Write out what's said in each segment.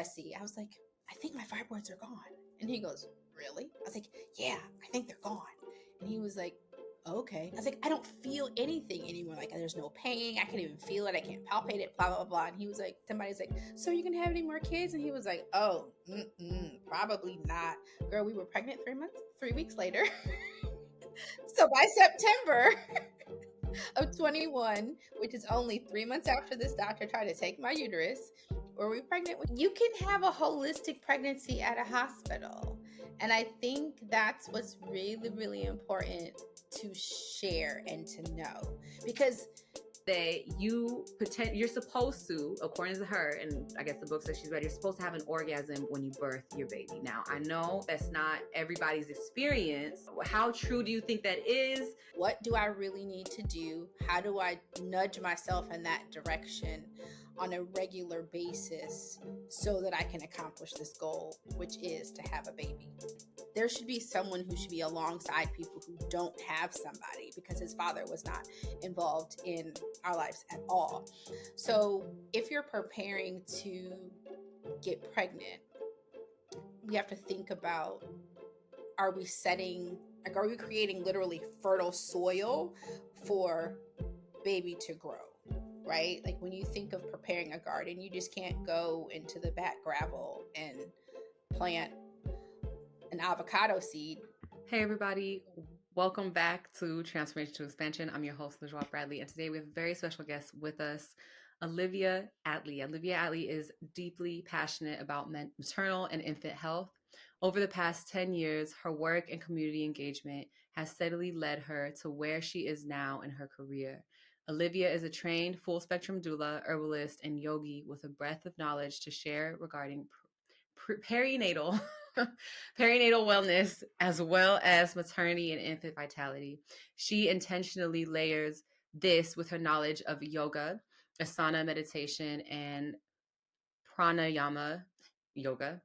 Jesse. I was like, I think my fibroids are gone. And he goes, really? I was like, yeah, I think they're gone. And he was like, okay. I was like, I don't feel anything anymore. Like, there's no pain. I can't even feel it. I can't palpate it, blah, blah, blah. And he was like, somebody's like, so are you going to have any more kids? And he was like, oh, probably not. Girl, we were pregnant 3 weeks later. So by September of 21, which is only 3 months after this doctor tried to take my uterus, were we pregnant? You can have a holistic pregnancy at a hospital. And I think that's what's really, really important to share and to know. Because you're supposed to, according to her, and I guess the book says she's read, you're supposed to have an orgasm when you birth your baby. Now, I know that's not everybody's experience. How true do you think that is? What do I really need to do? How do I nudge myself in that direction on a regular basis so that I can accomplish this goal, which is to have a baby? There should be someone who should be alongside people who don't have somebody, because his father was not involved in our lives at all. So if you're preparing to get pregnant, we have to think about, are we creating literally fertile soil for baby to grow, right? Like when you think of preparing a garden, you just can't go into the back gravel and plant an avocado seed. Hey everybody, welcome back to Transformation to Expansion. I'm your host, LaJoie Bradley, and today we have a very special guest with us, Olivia Attlee. Olivia Attlee is deeply passionate about maternal and infant health. Over the past 10 years, her work and community engagement has steadily led her to where she is now in her career. Olivia is a trained full-spectrum doula, herbalist, and yogi with a breadth of knowledge to share regarding perinatal wellness, as well as maternity and infant vitality. She intentionally layers this with her knowledge of yoga, asana meditation, and pranayama yoga,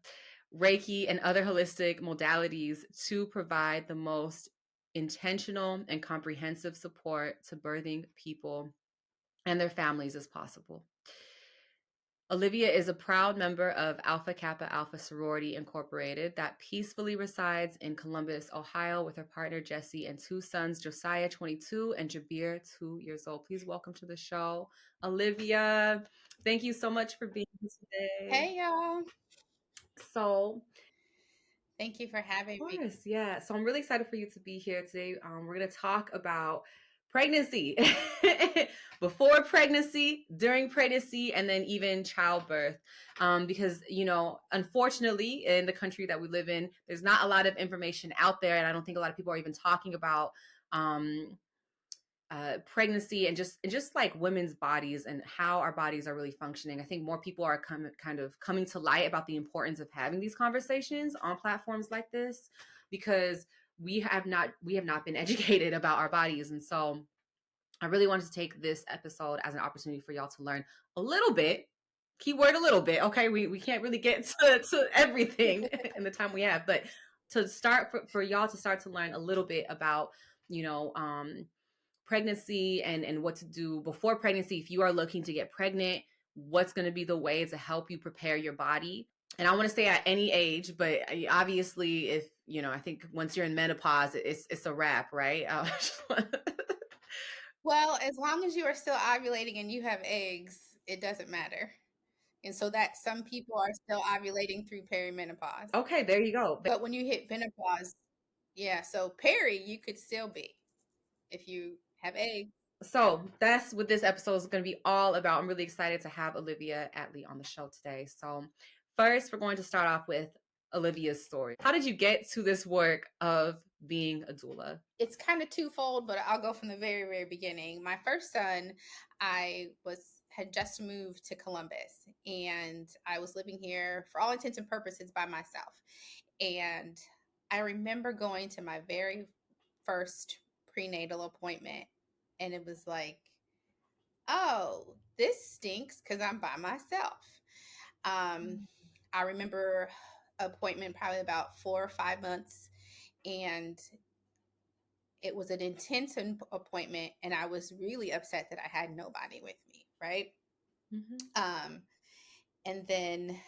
Reiki, and other holistic modalities to provide the most intentional and comprehensive support to birthing people and their families as possible. Olivia is a proud member of Alpha Kappa Alpha Sorority Incorporated that peacefully resides in Columbus, Ohio, with her partner Jesse and two sons, Josiah, 22, and Jabir, 2 years old. Please welcome to the show, Olivia. Thank you so much for being here today. Hey, y'all. So, thank you for having me. Of course, yeah. So I'm really excited for you to be here today. We're going to talk about pregnancy, before pregnancy, during pregnancy, and then even childbirth. Because, unfortunately, in the country that we live in, there's not a lot of information out there. And I don't think a lot of people are even talking about pregnancy and just like women's bodies and how our bodies are really functioning. I think more people are kind of coming to light about the importance of having these conversations on platforms like this, because we have not been educated about our bodies. And so I really wanted to take this episode as an opportunity for y'all to learn a little bit, keyword a little bit. Okay, we can't really get to everything in the time we have, but to start for y'all to start to learn a little bit about, pregnancy and what to do before pregnancy. If you are looking to get pregnant, what's going to be the way to help you prepare your body? And I want to say at any age, but obviously if, I think once you're in menopause, it's a wrap, right? Well, as long as you are still ovulating and you have eggs, it doesn't matter. And so that some people are still ovulating through perimenopause. Okay, there you go. But when you hit menopause, yeah, so peri, you could still be if you have eggs. So that's what this episode is going to be all about. I'm really excited to have Olivia Attlee on the show today. So first, we're going to start off with Olivia's story. How did you get to this work of being a doula? It's kind of twofold, but I'll go from the very, very beginning. My first son, I had just moved to Columbus, and I was living here for all intents and purposes by myself. And I remember going to my very first prenatal appointment, and it was like, oh, this stinks because I'm by myself. I remember appointment probably about 4 or 5 months, and it was an intense appointment, and I was really upset that I had nobody with me, right? Mm-hmm. And then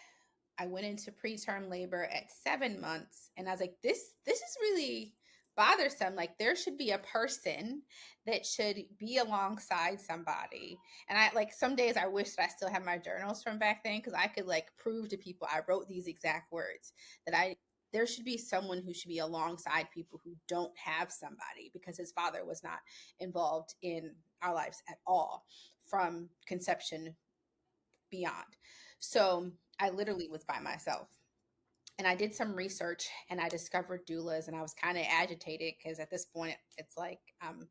I went into preterm labor at 7 months, and I was like, this is really bothersome. Like, there should be a person that should be alongside somebody. And I like, some days I wish that I still had my journals from back then, because I could like prove to people I wrote these exact words, that there should be someone who should be alongside people who don't have somebody, because his father was not involved in our lives at all from conception beyond. So I literally was by myself. And I did some research and I discovered doulas, and I was kind of agitated because at this point it's like I'm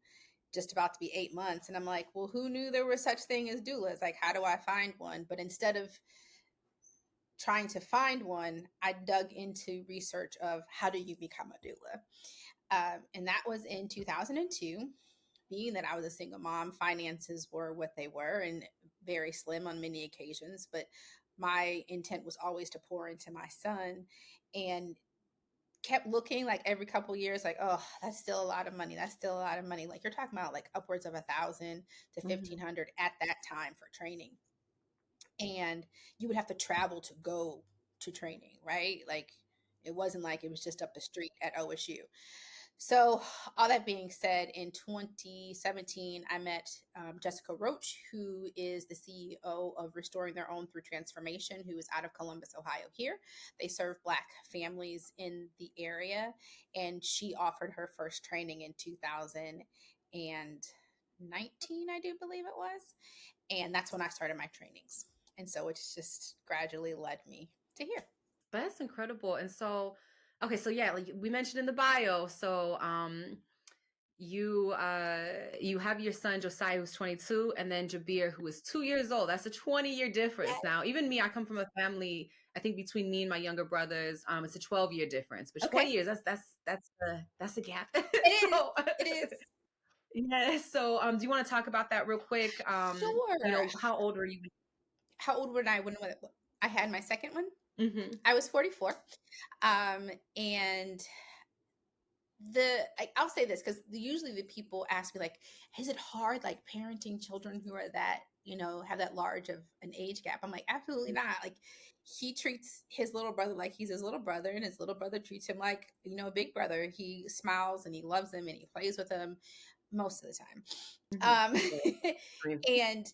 just about to be 8 months, and I'm like, well, who knew there was such thing as doulas? Like, how do I find one? But instead of trying to find one, I dug into research of how do you become a doula. And that was in 2002. Being that I was a single mom, finances were what they were and very slim on many occasions. But my intent was always to pour into my son, and kept looking like every couple years, like, oh, that's still a lot of money. That's still a lot of money. Like, you're talking about like upwards of 1,000 to Mm-hmm. 1,500 at that time for training. And you would have to travel to go to training, right? Like, it wasn't like it was just up the street at OSU. So, all that being said, in 2017, I met Jessica Roach, who is the CEO of Restoring Their Own Through Transformation, who is out of Columbus, Ohio. Here, they serve Black families in the area, and she offered her first training in 2019, I do believe it was, and that's when I started my trainings. And so it's just gradually led me to here. That's incredible. And so, okay, so yeah, like we mentioned in the bio, so you have your son Josiah, who's 22, and then Jabir, who is 2 years old. That's a 20-year difference. Yeah. Now, even me, I come from a family, I think between me and my younger brothers, it's a 12-year difference. But 20 Okay. years, that's a gap. It is. So It is. yeah, so do you want to talk about that real quick? Sure. How old were you? How old were I when I had my second one? Mm-hmm. I was 44. And I'll say this because usually the people ask me, like, is it hard, like, parenting children who are that, have that large of an age gap? I'm like, absolutely not. Like, he treats his little brother like he's his little brother, and his little brother treats him like, a big brother. He smiles and he loves him and he plays with him most of the time. Mm-hmm. And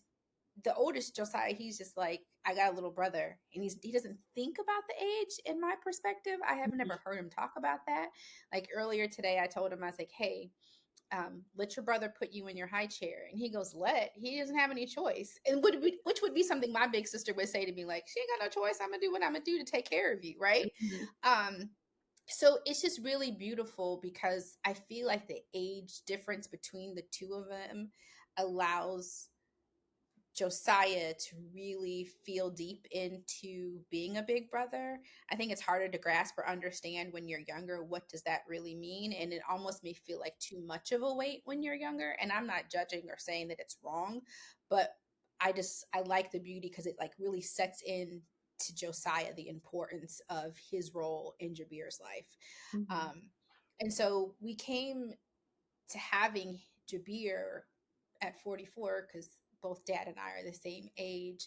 the oldest, Josiah, he's just like, I got a little brother, and he doesn't think about the age. In my perspective, I have never heard him talk about that. Like, earlier today, I told him, I was like, hey, let your brother put you in your high chair. And he goes, he doesn't have any choice. And which would be something my big sister would say to me, like, she ain't got no choice. I'm gonna do what I'm gonna do to take care of you, right? Mm-hmm. So it's just really beautiful because I feel like the age difference between the two of them allows Josiah to really feel deep into being a big brother. I think it's harder to grasp or understand when you're younger. What does that really mean? And it almost may feel like too much of a weight when you're younger. And I'm not judging or saying that it's wrong, but I like the beauty because it like really sets in to Josiah the importance of his role in Jabir's life. Mm-hmm. And so we came to having Jabir at 44 because both dad and I are the same age.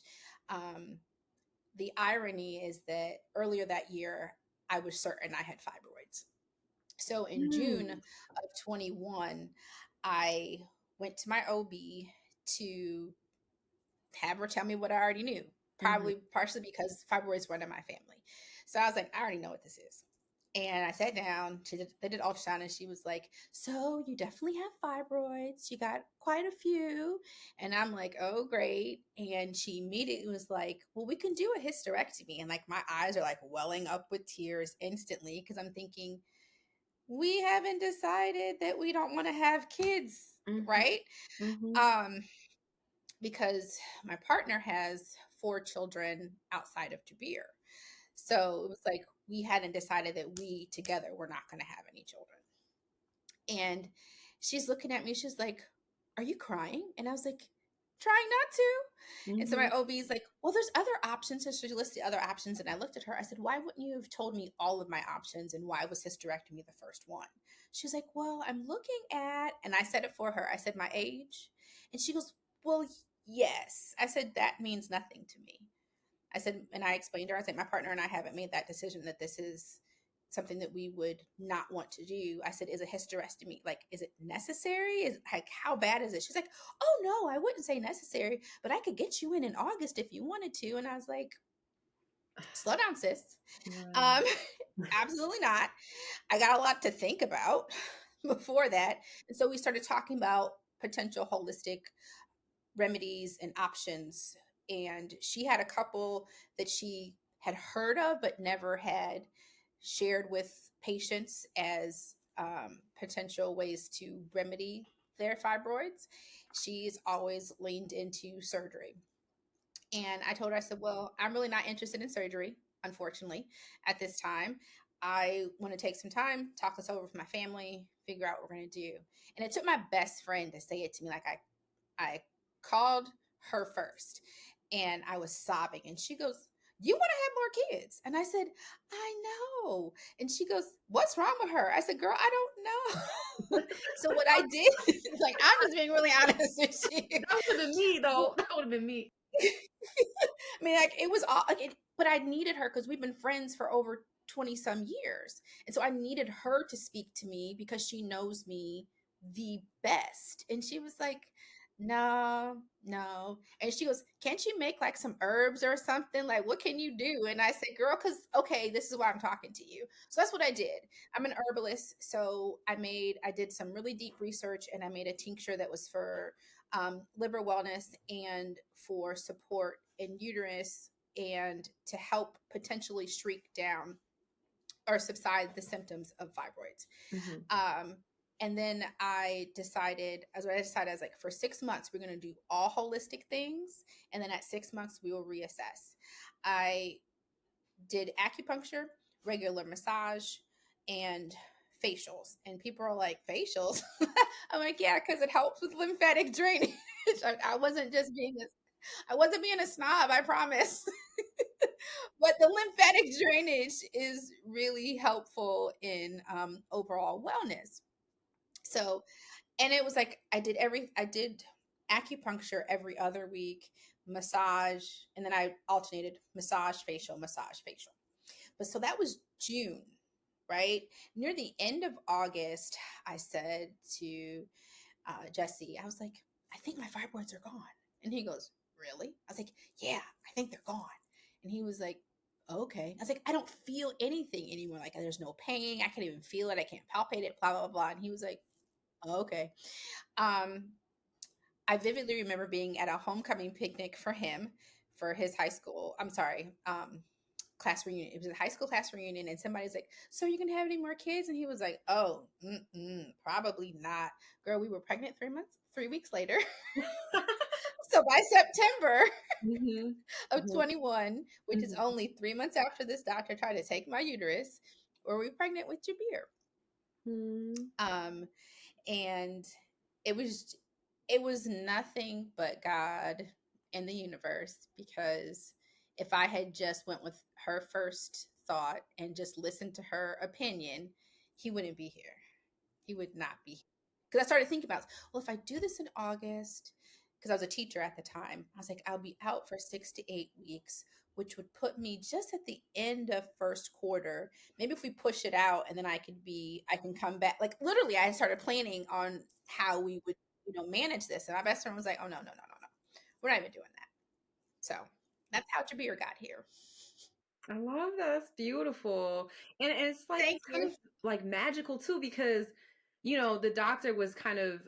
The irony is that earlier that year, I was certain I had fibroids. So in June Mm-hmm. of 21, I went to my OB to have her tell me what I already knew, Mm-hmm. probably partially because fibroids run in my family. So I was like, I already know what this is. And I sat down, they did ultrasound, and she was like, so you definitely have fibroids. You got quite a few. And I'm like, oh, great. And she immediately was like, well, we can do a hysterectomy. And like, my eyes are like welling up with tears instantly because I'm thinking, we haven't decided that we don't want to have kids, Mm-hmm. right? Mm-hmm. Because my partner has 4 children outside of Jabir. So it was like we hadn't decided that we together were not going to have any children. And she's looking at me, she's like, are you crying? And I was like, trying not to. And so my Mm-hmm. OB's like, well, there's other options. So she listed other options. And I looked at her, I said, why wouldn't you have told me all of my options? And why was hysterectomy the first one? She was like, well, I'm looking at, and I said it for her. I said, my age. And she goes, well, yes. I said, that means nothing to me. I said, and I explained to her, I said, my partner and I haven't made that decision that this is something that we would not want to do. I said, is a hysterectomy, like, is it necessary? Is like, how bad is it? She's like, oh no, I wouldn't say necessary, but I could get you in August if you wanted to. And I was like, slow down, sis. Wow. Um, absolutely not. I got a lot to think about before that. And so we started talking about potential holistic remedies and options. And she had a couple that she had heard of, but never had shared with patients as potential ways to remedy their fibroids. She's always leaned into surgery. And I told her, I said, well, I'm really not interested in surgery, unfortunately, at this time. I want to take some time, talk this over with my family, figure out what we're going to do. And it took my best friend to say it to me. Like, I called her first and I was sobbing. And she goes, you want to have more kids? And I said, I know. And she goes, what's wrong with her? I said, girl, I don't know. So what I did, like, I'm just being really honest with you. That would have been me, though. That would have been me. I mean, like, it was all like but I needed her because we've been friends for over 20 some years. And so I needed her to speak to me because she knows me the best. And she was like, no, no. And she goes, can't you make like some herbs or something? Like, what can you do? And I said, girl, because, okay, this is why I'm talking to you. So that's what I did. I'm an herbalist. So I did some really deep research and I made a tincture that was for liver wellness and for support in uterus and to help potentially shrink down or subside the symptoms of fibroids. Mm-hmm. And then I decided, I was like, for 6 months, we're going to do all holistic things. And then at 6 months, we will reassess. I did acupuncture, regular massage, and facials. And people are like, facials? I'm like, yeah, because it helps with lymphatic drainage. I wasn't being a snob, I promise. But the lymphatic drainage is really helpful in overall wellness. So, and it was like I did acupuncture every other week, massage, and then I alternated massage, facial, massage, facial. But so that was June, right? Near the end of August, I said to Jesse, I was like, I think my fibroids are gone. And he goes, really? I was like, yeah, I think they're gone. And he was like, okay. I was like, I don't feel anything anymore. Like, there's no pain. I can't even feel it. I can't palpate it, blah, blah, blah. And he was like, okay. Um, I vividly remember being at a homecoming picnic for him for his high school. I'm sorry, class reunion. It was a high school class reunion, and somebody's like, "So are you gonna have any more kids?" And he was like, "Oh, probably not, girl. We were pregnant 3 weeks later." So by September Mm-hmm. of 21, which is Mm-hmm. only 3 months after this doctor tried to take my uterus, were we pregnant with Jabir? Mm-hmm. Um, and it was nothing but God and the universe, because if I had just went with her first thought and just listened to her opinion, he wouldn't be here. He would not be. Because I started thinking about, well, if I do this in August, because I was a teacher at the time, I was like, I'll be out for 6 to 8 weeks, which would put me just at the end of first quarter. Maybe if we push it out and then I can come back. Like, literally, I started planning on how we would, manage this. And my best friend was like, oh, no, no, no, no, no. We're not even doing that. So that's how Jabir got here. I love that. It's beautiful. And it's like Thank it's kind you. of like magical too, because the doctor was kind of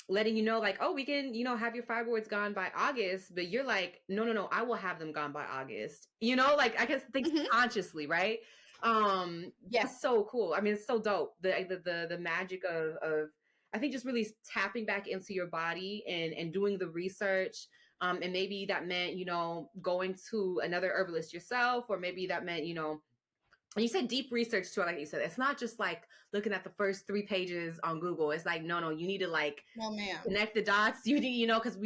letting you know, like, oh, we can, have your fibroids gone by August, but you're like, no, no, no, I will have them gone by August. Like, I guess think Mm-hmm. consciously, right? That's Yes. so cool. I mean, it's so dope. The magic of I think just really tapping back into your body and doing the research. And maybe that meant, going to another herbalist yourself, or maybe that meant, and you said deep research too. Like you said, it's not just like looking at the first 3 pages on Google. It's like, no, you need to like No, ma'am. connect the dots. You need, because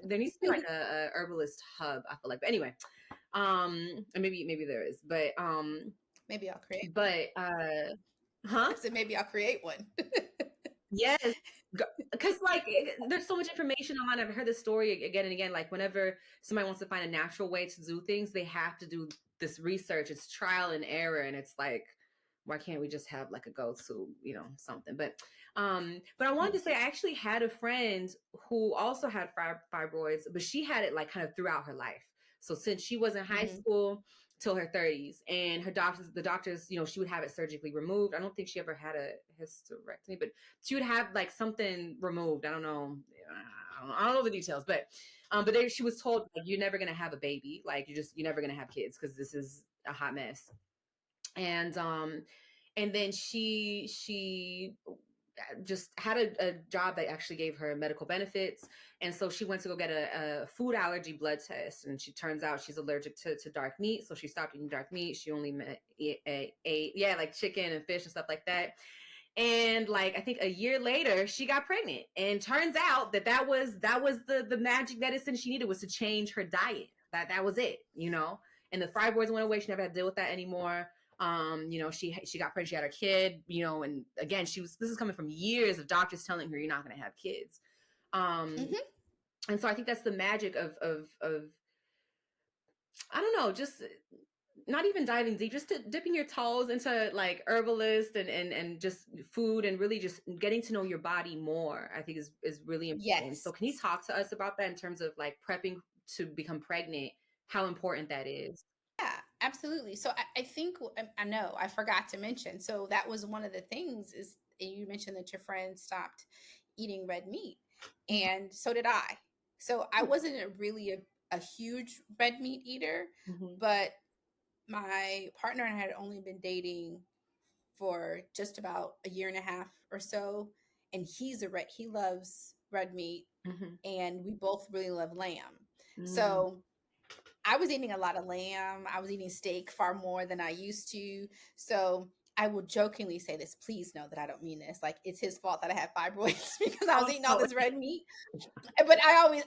there needs to be like a herbalist hub, I feel like. But anyway, and maybe there is, Maybe I'll create. but huh? I said maybe I'll create one. Yes. Because like there's so much information online. I've heard this story again and again. Like whenever somebody wants to find a natural way to do things, they have to do this research. It's trial and error, and it's like, why can't we just have like a go-to, something? But I wanted to say I actually had a friend who also had fibroids, but she had it like kind of throughout her life. So since she was in high school till her 30s, and the doctors, she would have it surgically removed. I don't think she ever had a hysterectomy, but she would have like something removed. I don't know. I don't know the details, but she was told like, you're never gonna have a baby. Like you're never gonna have kids because this is a hot mess. And then she just had a job that actually gave her medical benefits, and so she went to go get a food allergy blood test, and she turns out she's allergic to dark meat, so she stopped eating dark meat. She only ate like chicken and fish and stuff like that. And like I think a year later she got pregnant, and turns out that was the magic medicine she needed, was to change her diet. That was it. And the fibroids went away. She never had to deal with that anymore. She got pregnant, she had her kid, and again, this is coming from years of doctors telling her you're not going to have kids. And so I think that's the magic of I don't know, just not even diving deep, just dipping your toes into like herbalist and just food, and really just getting to know your body more, I think is really important. Yes. So can you talk to us about that in terms of like prepping to become pregnant, how important that is? Yeah, absolutely. So I think I know I forgot to mention. So that was one of the things is you mentioned that your friend stopped eating red meat, and so did I. So I wasn't really a huge red meat eater, but my partner and I had only been dating for just about a year and a half or so, and he loves red meat, and we both really love lamb. So I was eating a lot of lamb. I was eating steak far more than I used to. So I will jokingly say this. Please know that I don't mean this. Like it's his fault that I have fibroids because I was eating all this red meat. But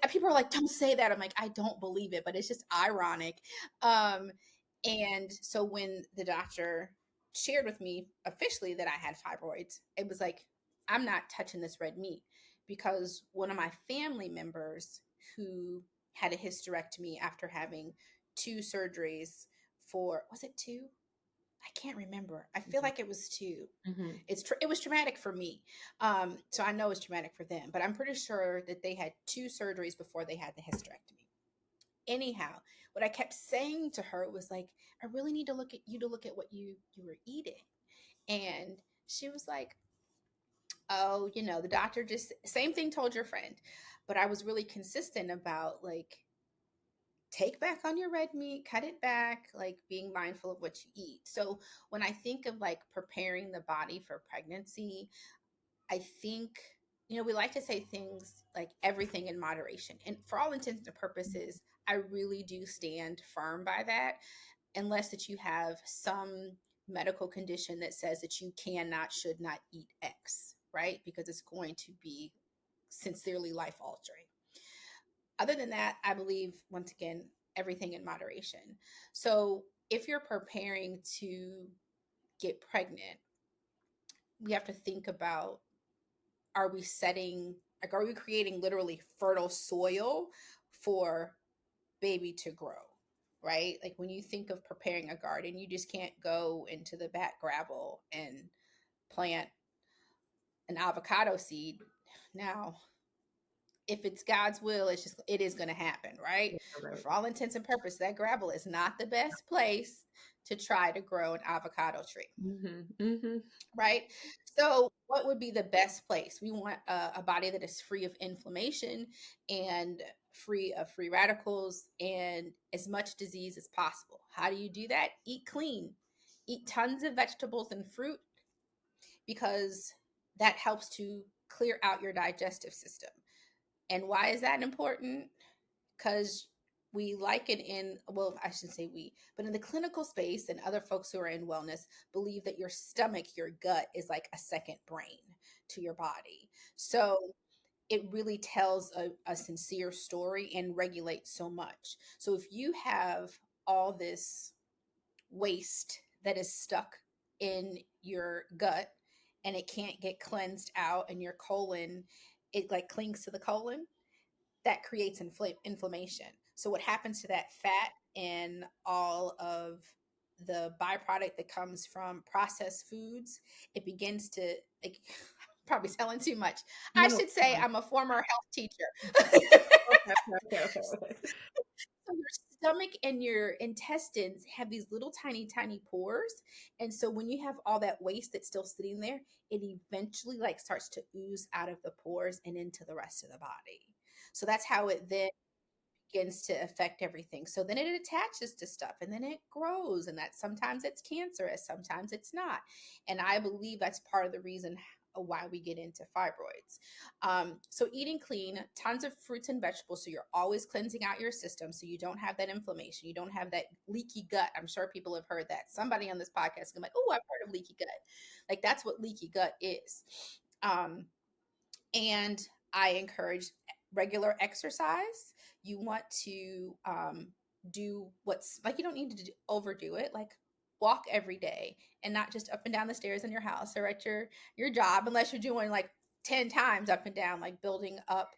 people are like, don't say that. I'm like, I don't believe it, but it's just ironic. And so when the doctor shared with me officially that I had fibroids, it was like, I'm not touching this red meat, because one of my family members who had a hysterectomy after having two surgeries was it two? I can't remember. I feel like it was two. It was traumatic for me. So I know it's traumatic for them, but I'm pretty sure that they had two surgeries before they had the hysterectomy. Anyhow, what I kept saying to her was like, I really need to look at what you were eating. And she was like, oh, the doctor just same thing told your friend. But I was really consistent about like, take back on your red meat, cut it back, like being mindful of what you eat. So when I think of like preparing the body for pregnancy, I think, we like to say things like everything in moderation. And for all intents and purposes, I really do stand firm by that, unless that you have some medical condition that says that you should not eat X, right? Because it's going to be sincerely life altering. Other than that, I believe, once again, everything in moderation. So if you're preparing to get pregnant, we have to think about, are we creating literally fertile soil for baby to grow, right? Like when you think of preparing a garden, you just can't go into the back gravel and plant an avocado seed. Now, if it's God's will, it is going to happen, right? But for all intents and purposes, that gravel is not the best place to try to grow an avocado tree. Right? So what would be the best place? We want a body that is free of inflammation and free of free radicals and as much disease as possible. How do you do that? Eat clean. Eat tons of vegetables and fruit, because that helps to clear out your digestive system. And why is that important? Because we liken well, I shouldn't say we, but in the clinical space and other folks who are in wellness believe that your stomach, your gut is like a second brain to your body. So it really tells a sincere story and regulates so much. So if you have all this waste that is stuck in your gut and it can't get cleansed out, and your colon, it like clings to the colon, that creates inflammation. So what happens to that fat and all of the byproduct that comes from processed foods, it begins to like, probably telling too much. I No. should say I'm a former health teacher. Okay. So your stomach and your intestines have these little tiny pores, and so when you have all that waste that's still sitting there, it eventually like starts to ooze out of the pores and into the rest of the body. So that's how it then begins to affect everything. So then it attaches to stuff, and then it grows, and that sometimes it's cancerous, sometimes it's not. And I believe that's part of the reason why we get into fibroids. So eating clean, tons of fruits and vegetables, so you're always cleansing out your system, so you don't have that inflammation, you don't have that leaky gut. I'm sure people have heard that. Somebody on this podcast is like, oh, I've heard of leaky gut. Like, that's what leaky gut is. And I encourage regular exercise. You want to do what's like, you don't need to overdo it. Like, walk every day, and not just up and down the stairs in your house or at your job, unless you're doing like 10 times up and down, like building up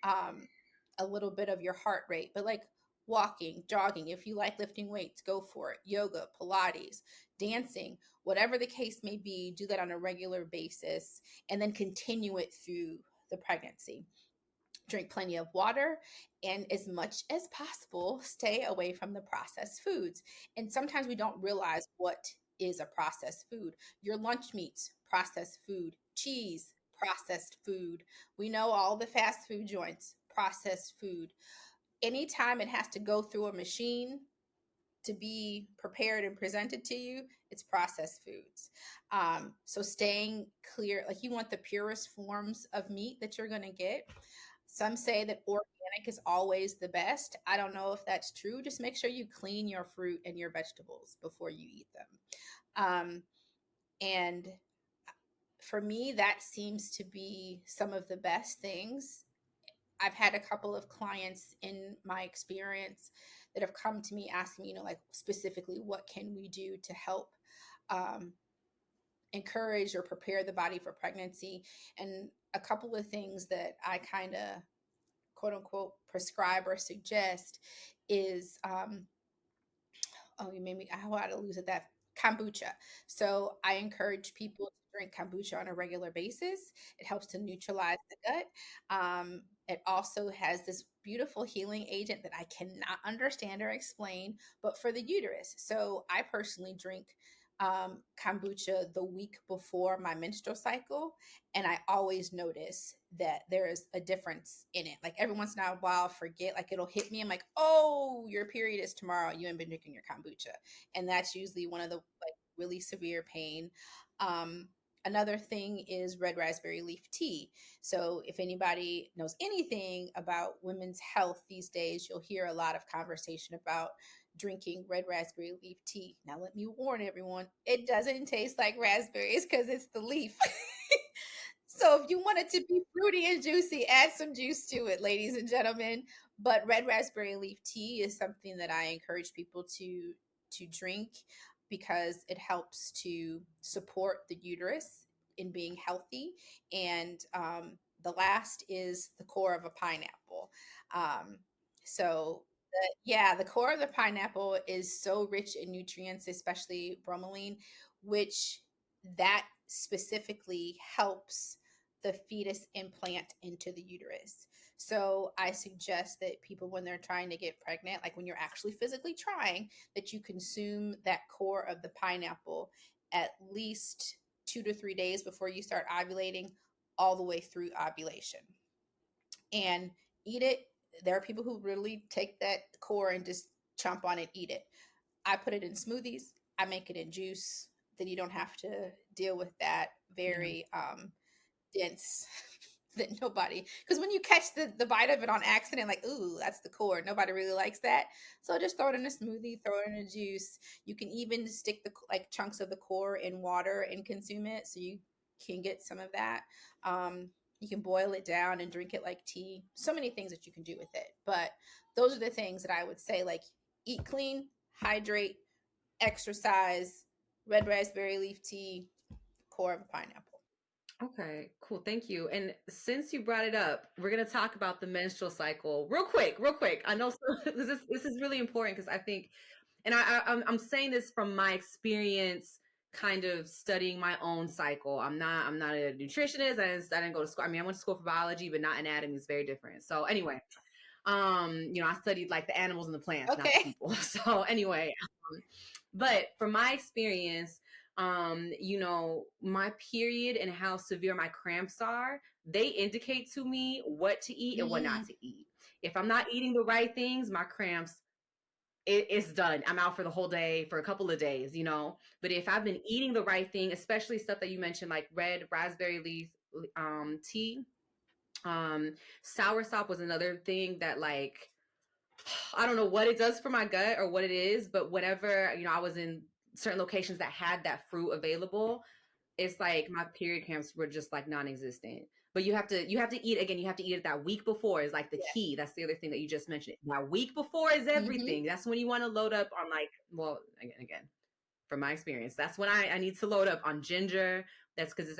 a little bit of your heart rate. But like walking, jogging, if you like lifting weights, go for it. Yoga, Pilates, dancing, whatever the case may be, do that on a regular basis, and then continue it through the pregnancy. Drink plenty of water, and as much as possible, stay away from the processed foods. And sometimes we don't realize what is a processed food. Your lunch meats, processed food. Cheese, processed food. We know all the fast food joints, processed food. Anytime it has to go through a machine to be prepared and presented to you, it's processed foods. So staying clear, like, you want the purest forms of meat that you're going to get. Some say that organic is always the best. I don't know if that's true. Just make sure you clean your fruit and your vegetables before you eat them. And for me, that seems to be some of the best things. I've had a couple of clients in my experience that have come to me asking me, like, specifically, what can we do to help um, encourage or prepare the body for pregnancy? And a couple of things that I kind of, quote unquote, prescribe or suggest is, oh, you made me, I had to lose it, that kombucha. So I encourage people to drink kombucha on a regular basis. It helps to neutralize the gut. It also has this beautiful healing agent that I cannot understand or explain, but for the uterus. So I personally drink kombucha the week before my menstrual cycle, and I always notice that there is a difference in it. Like, every once in a while, I'll forget, like, it'll hit me. I'm like, oh, your period is tomorrow. You haven't been drinking your kombucha. And that's usually one of the, like, really severe pain. Another thing is red raspberry leaf tea. So if anybody knows anything about women's health these days, you'll hear a lot of conversation about drinking red raspberry leaf tea. Now, let me warn everyone, it doesn't taste like raspberries because it's the leaf. So if you want it to be fruity and juicy, add some juice to it, ladies and gentlemen. But red raspberry leaf tea is something that I encourage people to drink, because it helps to support the uterus in being healthy. And the last is the core of a pineapple. Um, so yeah, the core of the pineapple is so rich in nutrients, especially bromelain, which that specifically helps the fetus implant into the uterus. So I suggest that people, when they're trying to get pregnant, like when you're actually physically trying, that you consume that core of the pineapple at least 2 to 3 days before you start ovulating, all the way through ovulation, and eat it. There are people who really take that core and just chomp on it, eat it. I put it in smoothies. I make it in juice. Then you don't have to deal with that Yeah. very dense that nobody, because when you catch the bite of it on accident, like, ooh, that's the core, nobody really likes that. So just throw it in a smoothie, throw it in a juice. You can even stick the like chunks of the core in water and consume it, so you can get some of that. You can boil it down and drink it like tea. So many things that you can do with it, but those are the things that I would say, like, eat clean, hydrate, exercise, red raspberry leaf tea, core of a pineapple. Okay, cool. Thank you. And since you brought it up, we're going to talk about the menstrual cycle real quick, real quick. I know this is really important because I think, and I'm saying this from my experience, kind of studying my own cycle. I'm not a nutritionist. I didn't go to school. I mean, I went to school for biology, but not anatomy. Is very different. So anyway, you know, I studied like the animals and the plants, not the Okay. people. So anyway, but from my experience, you know, my period and how severe my cramps are, they indicate to me what to eat and what not Mm, to eat. If I'm not eating the right things, my cramps, it's done. I'm out for the whole day, for a couple of days, you know. But if I've been eating the right thing, especially stuff that you mentioned, like red raspberry leaf tea, um, soursop was another thing that like I don't know what it does for my gut or what it is, but whenever, you know, I was in certain locations that had that fruit available, it's like my period cramps were just like non-existent. But you have to eat again, you have to eat it that week before is like the yeah. key. That's the other thing that you just mentioned. That week before is Mm-hmm. everything. That's when you want to load up on like, well, again, from my experience, that's when I need to load up on ginger. That's because it's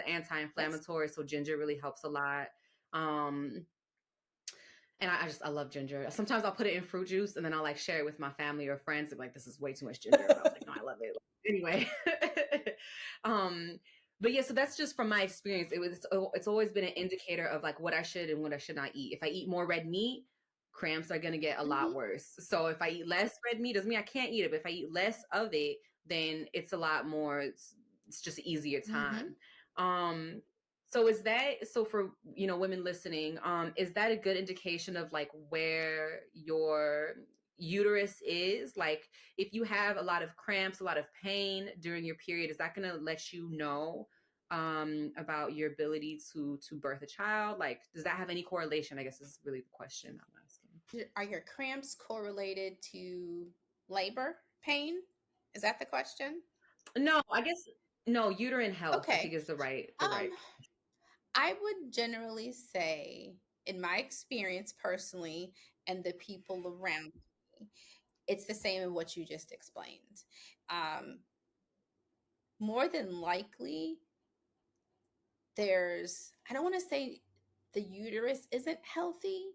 Yes. anti-inflammatory. So ginger really helps a lot. Um, and I love ginger. Sometimes I'll put it in fruit juice and then I'll like share it with my family or friends. And like, this is way too much ginger. But I was like, no, I love it. Anyway. um, but yeah, so that's just from my experience. It's always been an indicator of like what I should and what I should not eat. If I eat more red meat, cramps are gonna get a lot Mm-hmm. worse. So if I eat less red meat, doesn't mean I can't eat it, but if I eat less of it, then it's a lot more, it's just an easier Mm-hmm. time. Um, so is that so for you know women listening? Is that a good indication of like where your uterus is? Like if you have a lot of cramps, a lot of pain during your period, is that going to let you know about your ability to birth a child? Like, does that have any correlation? I guess is really the question I'm asking. Are your cramps correlated to labor pain? Is that the question? No, I guess no. Uterine health, I think Okay. is the Um, right. I would generally say, in my experience personally, and the people around me, it's the same in what you just explained. Um, More than likely, I don't want to say the uterus isn't healthy,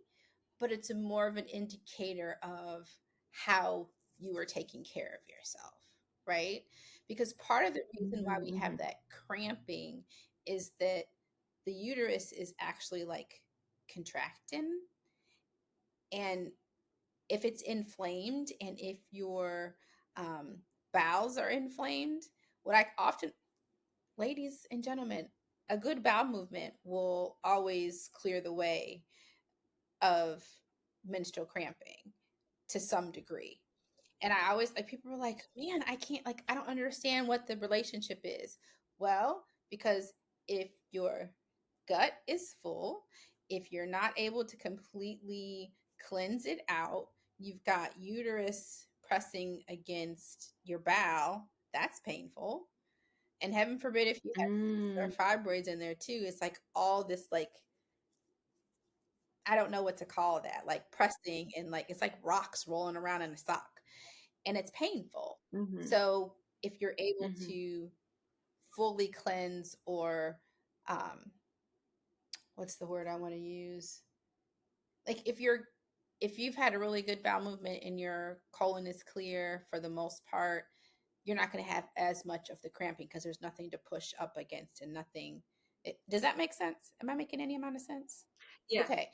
but it's a more of an indicator of how you are taking care of yourself, right? Because part of the reason why we have Mm-hmm, that cramping is that the uterus is actually like contracting. And if it's inflamed and if your um, bowels are inflamed, what I often, ladies and gentlemen, a good bowel movement will always clear the way of menstrual cramping to some degree. And I always like people are like, man, I can't like I don't understand what the relationship is. Well, because if your gut is full, if you're not able to completely cleanse it out, you've got uterus pressing against your bowel, that's painful. And heaven forbid if you have mm-hmm, cysts or fibroids in there too, it's like all this like I don't know what to call that, like pressing and like it's like rocks rolling around in a sock and it's painful. mm-hmm, So if you're able mm-hmm. to fully cleanse or um, what's the word I want to use? Like if you've had a really good bowel movement and your colon is clear for the most part, you're not going to have as much of the cramping because there's nothing to push up against and nothing. Does that make sense? Am I making any amount of sense? Yeah. Okay.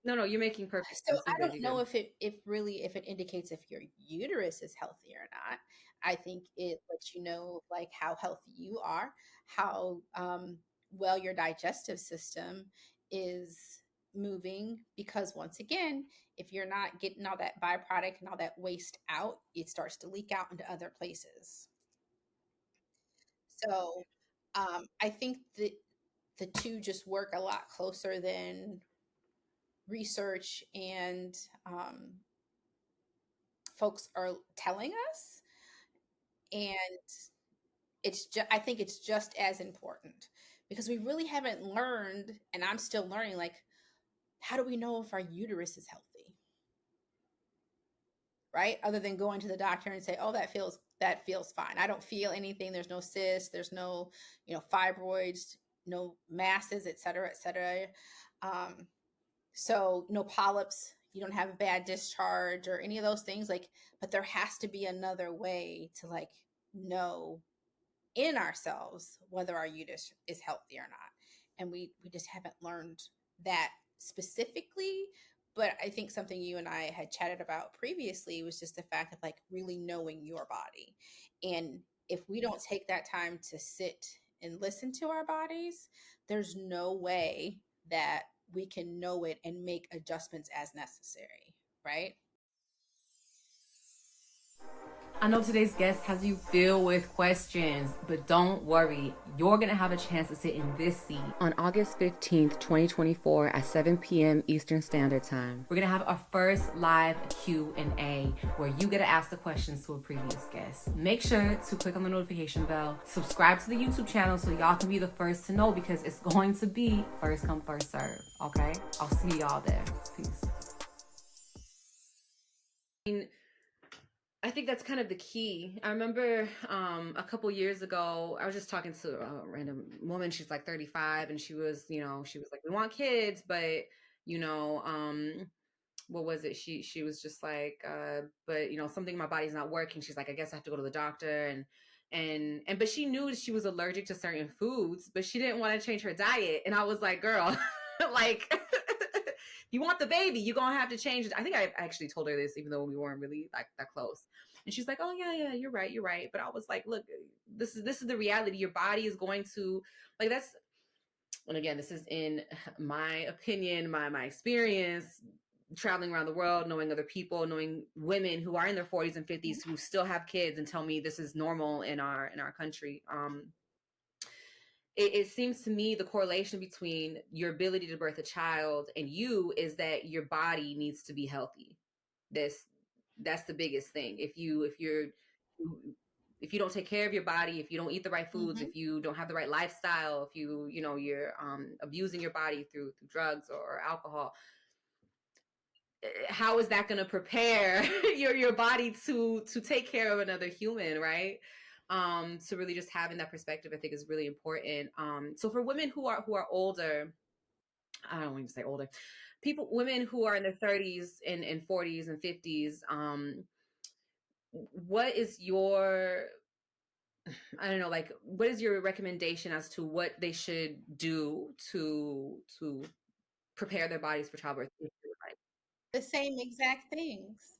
No, no, you're making perfect So sense. You're I good. don't You're know good. if it indicates if your uterus is healthy or not. I think it lets you know like how healthy you are, how well your digestive system is moving. Because once again, if you're not getting all that byproduct and all that waste out, it starts to leak out into other places. So I think that the two just work a lot closer than research and folks are telling us. And it's just I think it's just as important because we really haven't learned, and I'm still learning, like how do we know if our uterus is healthy, right? Other than going to the doctor and say, oh, that feels fine, I don't feel anything, there's no cyst, there's no fibroids, no masses, et cetera, et cetera. So no polyps, you don't have a bad discharge or any of those things. Like, but there has to be another way to like know in ourselves whether our uterus is healthy or not. And we just haven't learned that specifically. But I think something you and I had chatted about previously was just the fact of like really knowing your body. And if we don't take that time to sit and listen to our bodies, there's no way that we can know it and make adjustments as necessary, right? I know today's guest has you filled with questions, but don't worry. You're going to have a chance to sit in this seat on August 15th, 2024 at 7 p.m. Eastern Standard Time. We're going to have our first live Q&A where you get to ask the questions to a previous guest. Make sure to click on the notification bell, subscribe to the YouTube channel so y'all can be the first to know, because it's going to be first come, first serve. Okay? I'll see y'all there. Peace. I think that's kind of the key. I remember a couple years ago, I was just talking to a random woman. She's like 35, and she was like, we want kids, but what was it? She was just like, but something in my body's not working. She's like, I guess I have to go to the doctor, but she knew she was allergic to certain foods, but she didn't want to change her diet. And I was like, girl, like, you want the baby, you're gonna have to change it. I think I actually told her this, even though we weren't really like that close. And she's like, oh yeah, you're right. But I was like, look, this is the reality. Your body is going to, like, that's, and again, this is in my opinion, my experience, traveling around the world, knowing other people, knowing women who are in their 40s and 50s who still have kids and tell me this is normal in our country. It seems to me the correlation between your ability to birth a child and you is that your body needs to be healthy. That's the biggest thing. If you don't take care of your body, if you don't eat the right foods, if you don't have the right lifestyle, if you're abusing your body through drugs or alcohol, how is that going to prepare your body to take care of another human, right? So really just having that perspective, I think, is really important. So for women who are older, I don't even say older, women who are in their 30s and 40s and 50s, what is your, I don't know, like, what is your recommendation as to what they should do to prepare their bodies for childbirth? The same exact things.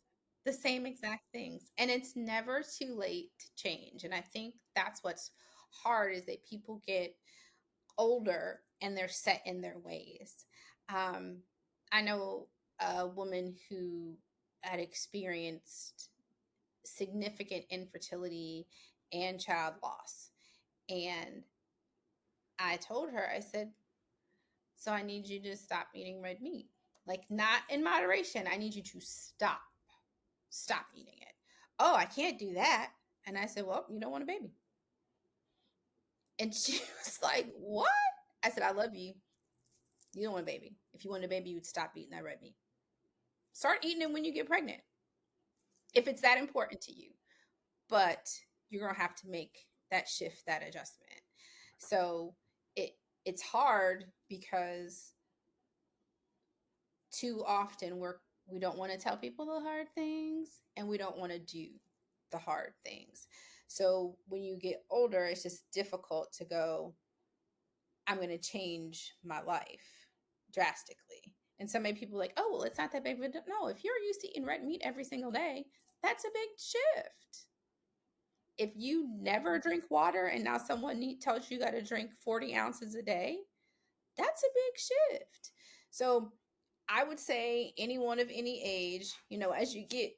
The same exact things. And it's never too late to change. And I think that's what's hard is that people get older and they're set in their ways. I know a woman who had experienced significant infertility and child loss. And I told her, I said, so I need you to stop eating red meat. Like, not in moderation. I need you to stop eating it. Oh, I can't do that. And I said, well, you don't want a baby. And she was like, what? I said, I love you. You don't want a baby. If you want a baby, you would stop eating that red meat. Start eating it when you get pregnant, if it's that important to you. But you're going to have to make that shift, that adjustment. So it's hard because too often we don't want to tell people the hard things and we don't want to do the hard things. So when you get older, it's just difficult to go, I'm going to change my life drastically. And so many people are like, oh, well, it's not that big of a deal. No, if you're used to eating red meat every single day, that's a big shift. If you never drink water and now someone tells you got to drink 40 ounces a day, that's a big shift. So I would say anyone of any age, as you get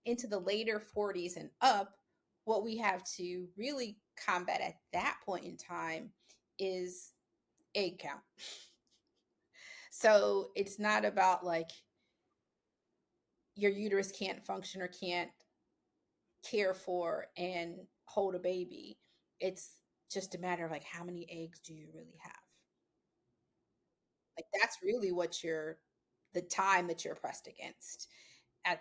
into the later 40s and up, what we have to really combat at that point in time is egg count. So it's not about like your uterus can't function or can't care for and hold a baby. It's just a matter of like, how many eggs do you really have? Like, that's really the time that you're pressed against at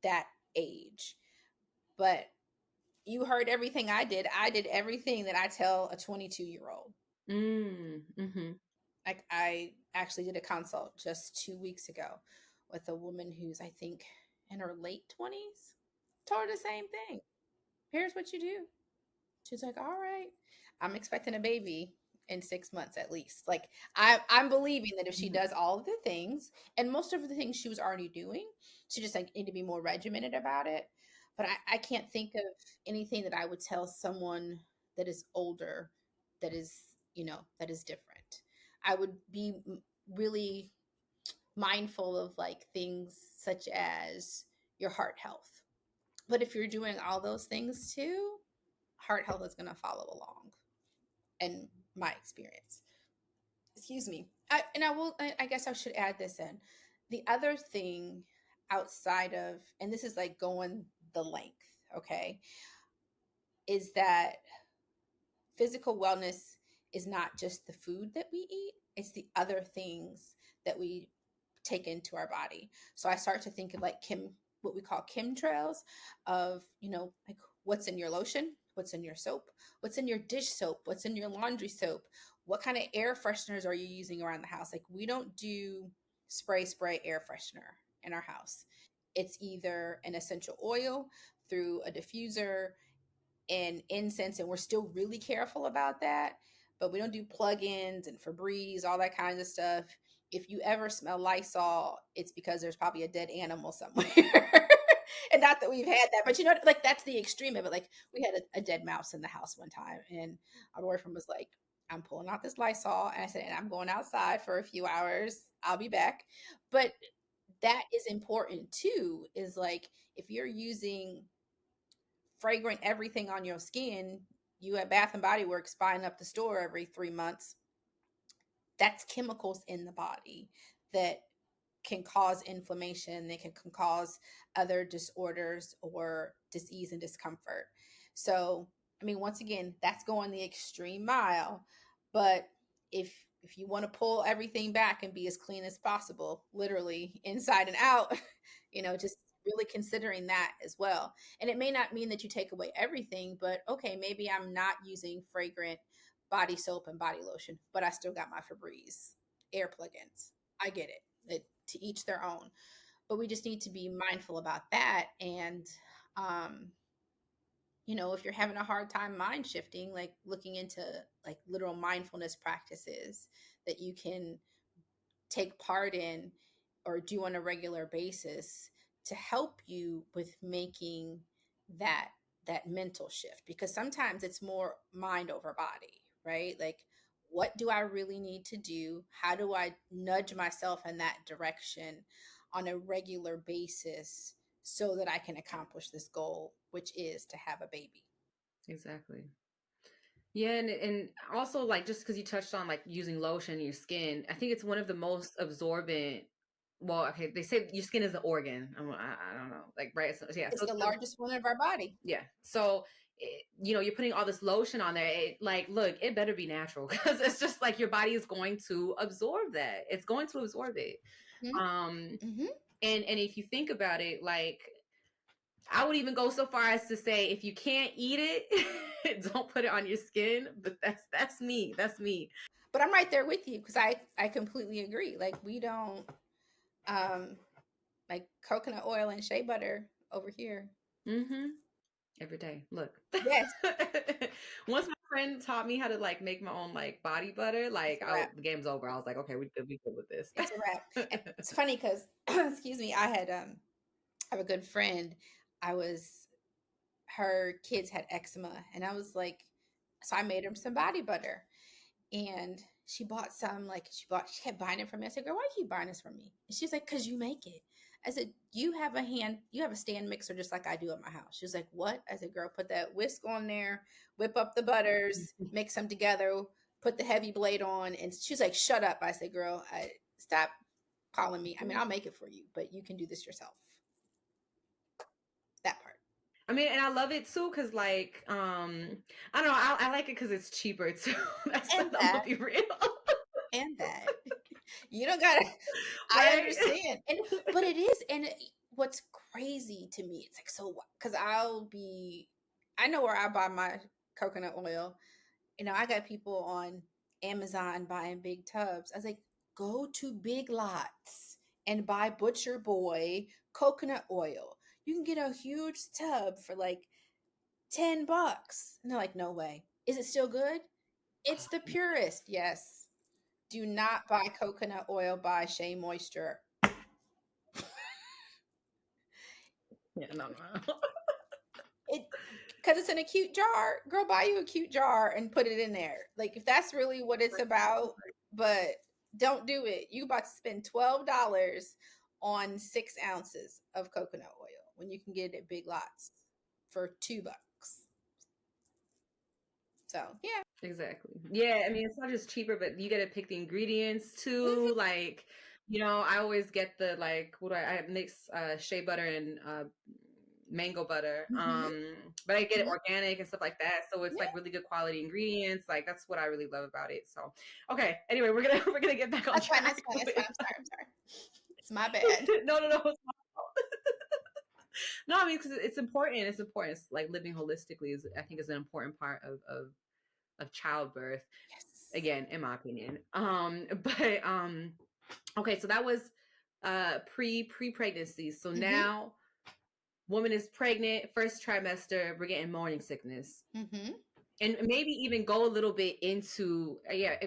that age. But you heard everything I did. I did everything that I tell a 22-year-old. Mm-hmm. Like I actually did a consult just 2 weeks ago with a woman who's, I think, in her late 20s. Told her the same thing. Here's what you do. She's like, all right, I'm expecting a baby in 6 months at least. Like I'm believing that if she Mm-hmm. does all of the things, and most of the things she was already doing, she just like need to be more regimented about it. But I can't think of anything that I would tell someone that is older that is, that is different. I would be really mindful of like things such as your heart health. But if you're doing all those things too, heart health is going to follow along in my experience. Excuse me. I guess I should add this in. The other thing outside of, and this is like going the length, okay, is that physical wellness is not just the food that we eat, it's the other things that we take into our body. So I start to think of like what we call chemtrails of, like what's in your lotion, what's in your soap, what's in your dish soap, what's in your laundry soap, what kind of air fresheners are you using around the house? Like we don't do spray air freshener in our house. It's either an essential oil through a diffuser and incense, and we're still really careful about that. But we don't do plug-ins and Febreze, all that kind of stuff. If you ever smell Lysol, it's because there's probably a dead animal somewhere. And not that we've had that, but like that's the extreme of it. Like we had a dead mouse in the house one time, and our boyfriend was like, "I'm pulling out this Lysol," and I said, "And I'm going outside for a few hours. I'll be back." But that is important too. Is like if you're using fragrant everything on your skin, you at Bath and Body Works buying up the store every 3 months, that's chemicals in the body that can cause inflammation, they can cause other disorders or disease and discomfort. So, I mean, once again, that's going the extreme mile. But if you want to pull everything back and be as clean as possible, literally inside and out, just really considering that as well. And it may not mean that you take away everything, but okay, maybe I'm not using fragrant body soap and body lotion, but I still got my Febreze air plugins. I get it. To each their own, but we just need to be mindful about that. And um if you're having a hard time mind shifting, like looking into like literal mindfulness practices that you can take part in or do on a regular basis to help you with making that mental shift, because sometimes it's more mind over body, right? Like what do I really need to do? How do I nudge myself in that direction on a regular basis so that I can accomplish this goal, which is to have a baby? Exactly. Yeah, and also like just because you touched on like using lotion in your skin, I think it's one of the most absorbent. Well, okay, they say your skin is an organ. I don't know, like right? So yeah, It's so the largest one of our body. yeah, so you're putting all this lotion on there. Like, look, it better be natural because it's just like your body is going to absorb that. It's going to absorb it. Um, Mm-hmm. and if you think about it, like I would even go so far as to say if you can't eat it, don't put it on your skin. But that's me. That's me. But I'm right there with you because I completely agree. Like we don't um like coconut oil and shea butter over here. Mm-hmm. Every day. Look. Yes, Once my friend taught me how to like make my own like body butter, it's like a wrap. the game's over. I was like, okay, we good with this. It's a wrap. And it's funny because excuse me, I have a good friend. I was Her kids had eczema, and I was like, so I made him some body butter. And she bought some, like she kept buying it from me. I said, "Girl, why do you keep buying this from me?" And she's like, "Cause you make it." I said, you have a stand mixer just like I do at my house." She was like, "What?" I said, "Girl, put that whisk on there, whip up the butters, mix them together, put the heavy blade on." And she's like, "Shut up." I said, "Girl, stop calling me. I mean, I'll make it for you, but you can do this yourself." That part. I mean, and I love it too because, like, I don't know, I like it because it's cheaper too. And I'm gonna that, be real, and that. You don't gotta, I right? understand. But it is, and what's crazy to me, it's like, so what? Because I know where I buy my coconut oil. I got people on Amazon buying big tubs. I was like, go to Big Lots and buy Butcher Boy coconut oil. You can get a huge tub for like $10. And they're like, no way. Is it still good? It's the purest. Yes. Do not buy coconut oil by Shea Moisture. Yeah, no. It because it's in a cute jar. Girl, buy you a cute jar and put it in there. Like if that's really what it's about, but don't do it. You about to spend $12 on 6 ounces of coconut oil when you can get it at Big Lots for $2. So yeah. Exactly. Yeah, I mean, it's not just cheaper, but you got to pick the ingredients too. Mm-hmm. Like, I always get the like, what do I mix shea butter and mango butter. Mm-hmm. But I get it Mm-hmm. organic and stuff like that, so it's Yeah, like really good quality ingredients. Like that's what I really love about it. So, okay. Anyway, we're gonna we're gonna get back on that's fine. That's track fine. That's fine. with. I'm sorry. I'm sorry. It's my bad. No, no, no. It's my fault. No, I mean, because it's important. It's important. It's like living holistically is, I think, is an important part of childbirth. Yes. Again, in my opinion. But okay, so that was pre-pregnancy. So Mm-hmm. now woman is pregnant, first trimester, we're getting morning sickness. Mm-hmm. And maybe even go a little bit into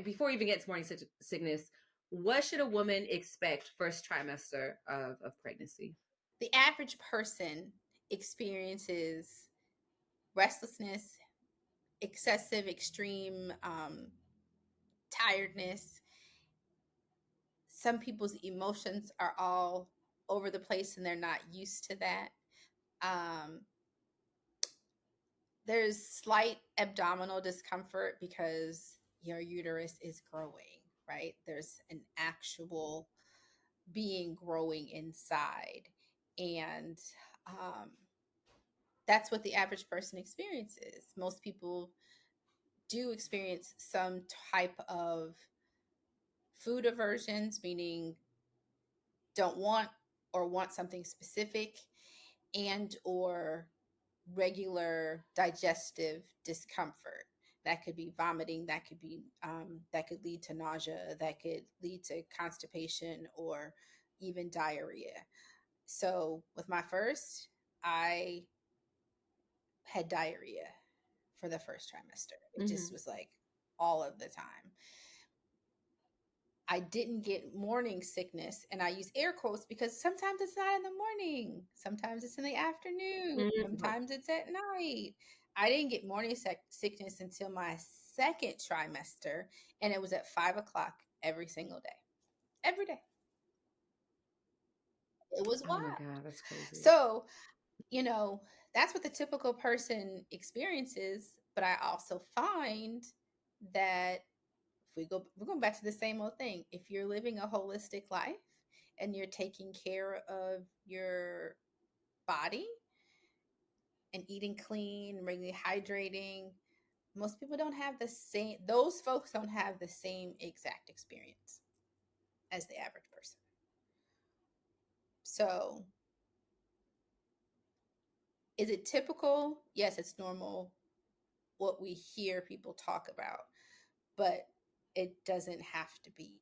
before we even get to morning sickness, what should a woman expect first trimester of pregnancy? The average person experiences restlessness, excessive, extreme tiredness. Some people's emotions are all over the place and they're not used to that. Um, there's slight abdominal discomfort because your uterus is growing, right? There's an actual being growing inside. And um, that's what the average person experiences. Most people do experience some type of food aversions, meaning don't want or want something specific, and or regular digestive discomfort. That could be vomiting, that could be that could lead to nausea, that could lead to constipation or even diarrhea. So with my first, I had diarrhea for the first trimester. It just Mm-hmm. was like all of the time. I didn't get morning sickness, and I use air quotes because sometimes it's not in the morning, sometimes it's in the afternoon, Mm-hmm. sometimes it's at night. I didn't get morning sickness until my second trimester, and it was at 5 o'clock every single day, every day. It was Oh my wild. God, that's crazy. So, you know, that's what the typical person experiences. But I also find that if we're going back to the same old thing. If you're living a holistic life and you're taking care of your body and eating clean, regularly hydrating, most people don't have the same, those folks don't have the same exact experience as the average person. So, is it typical? Yes, it's normal what we hear people talk about, but it doesn't have to be.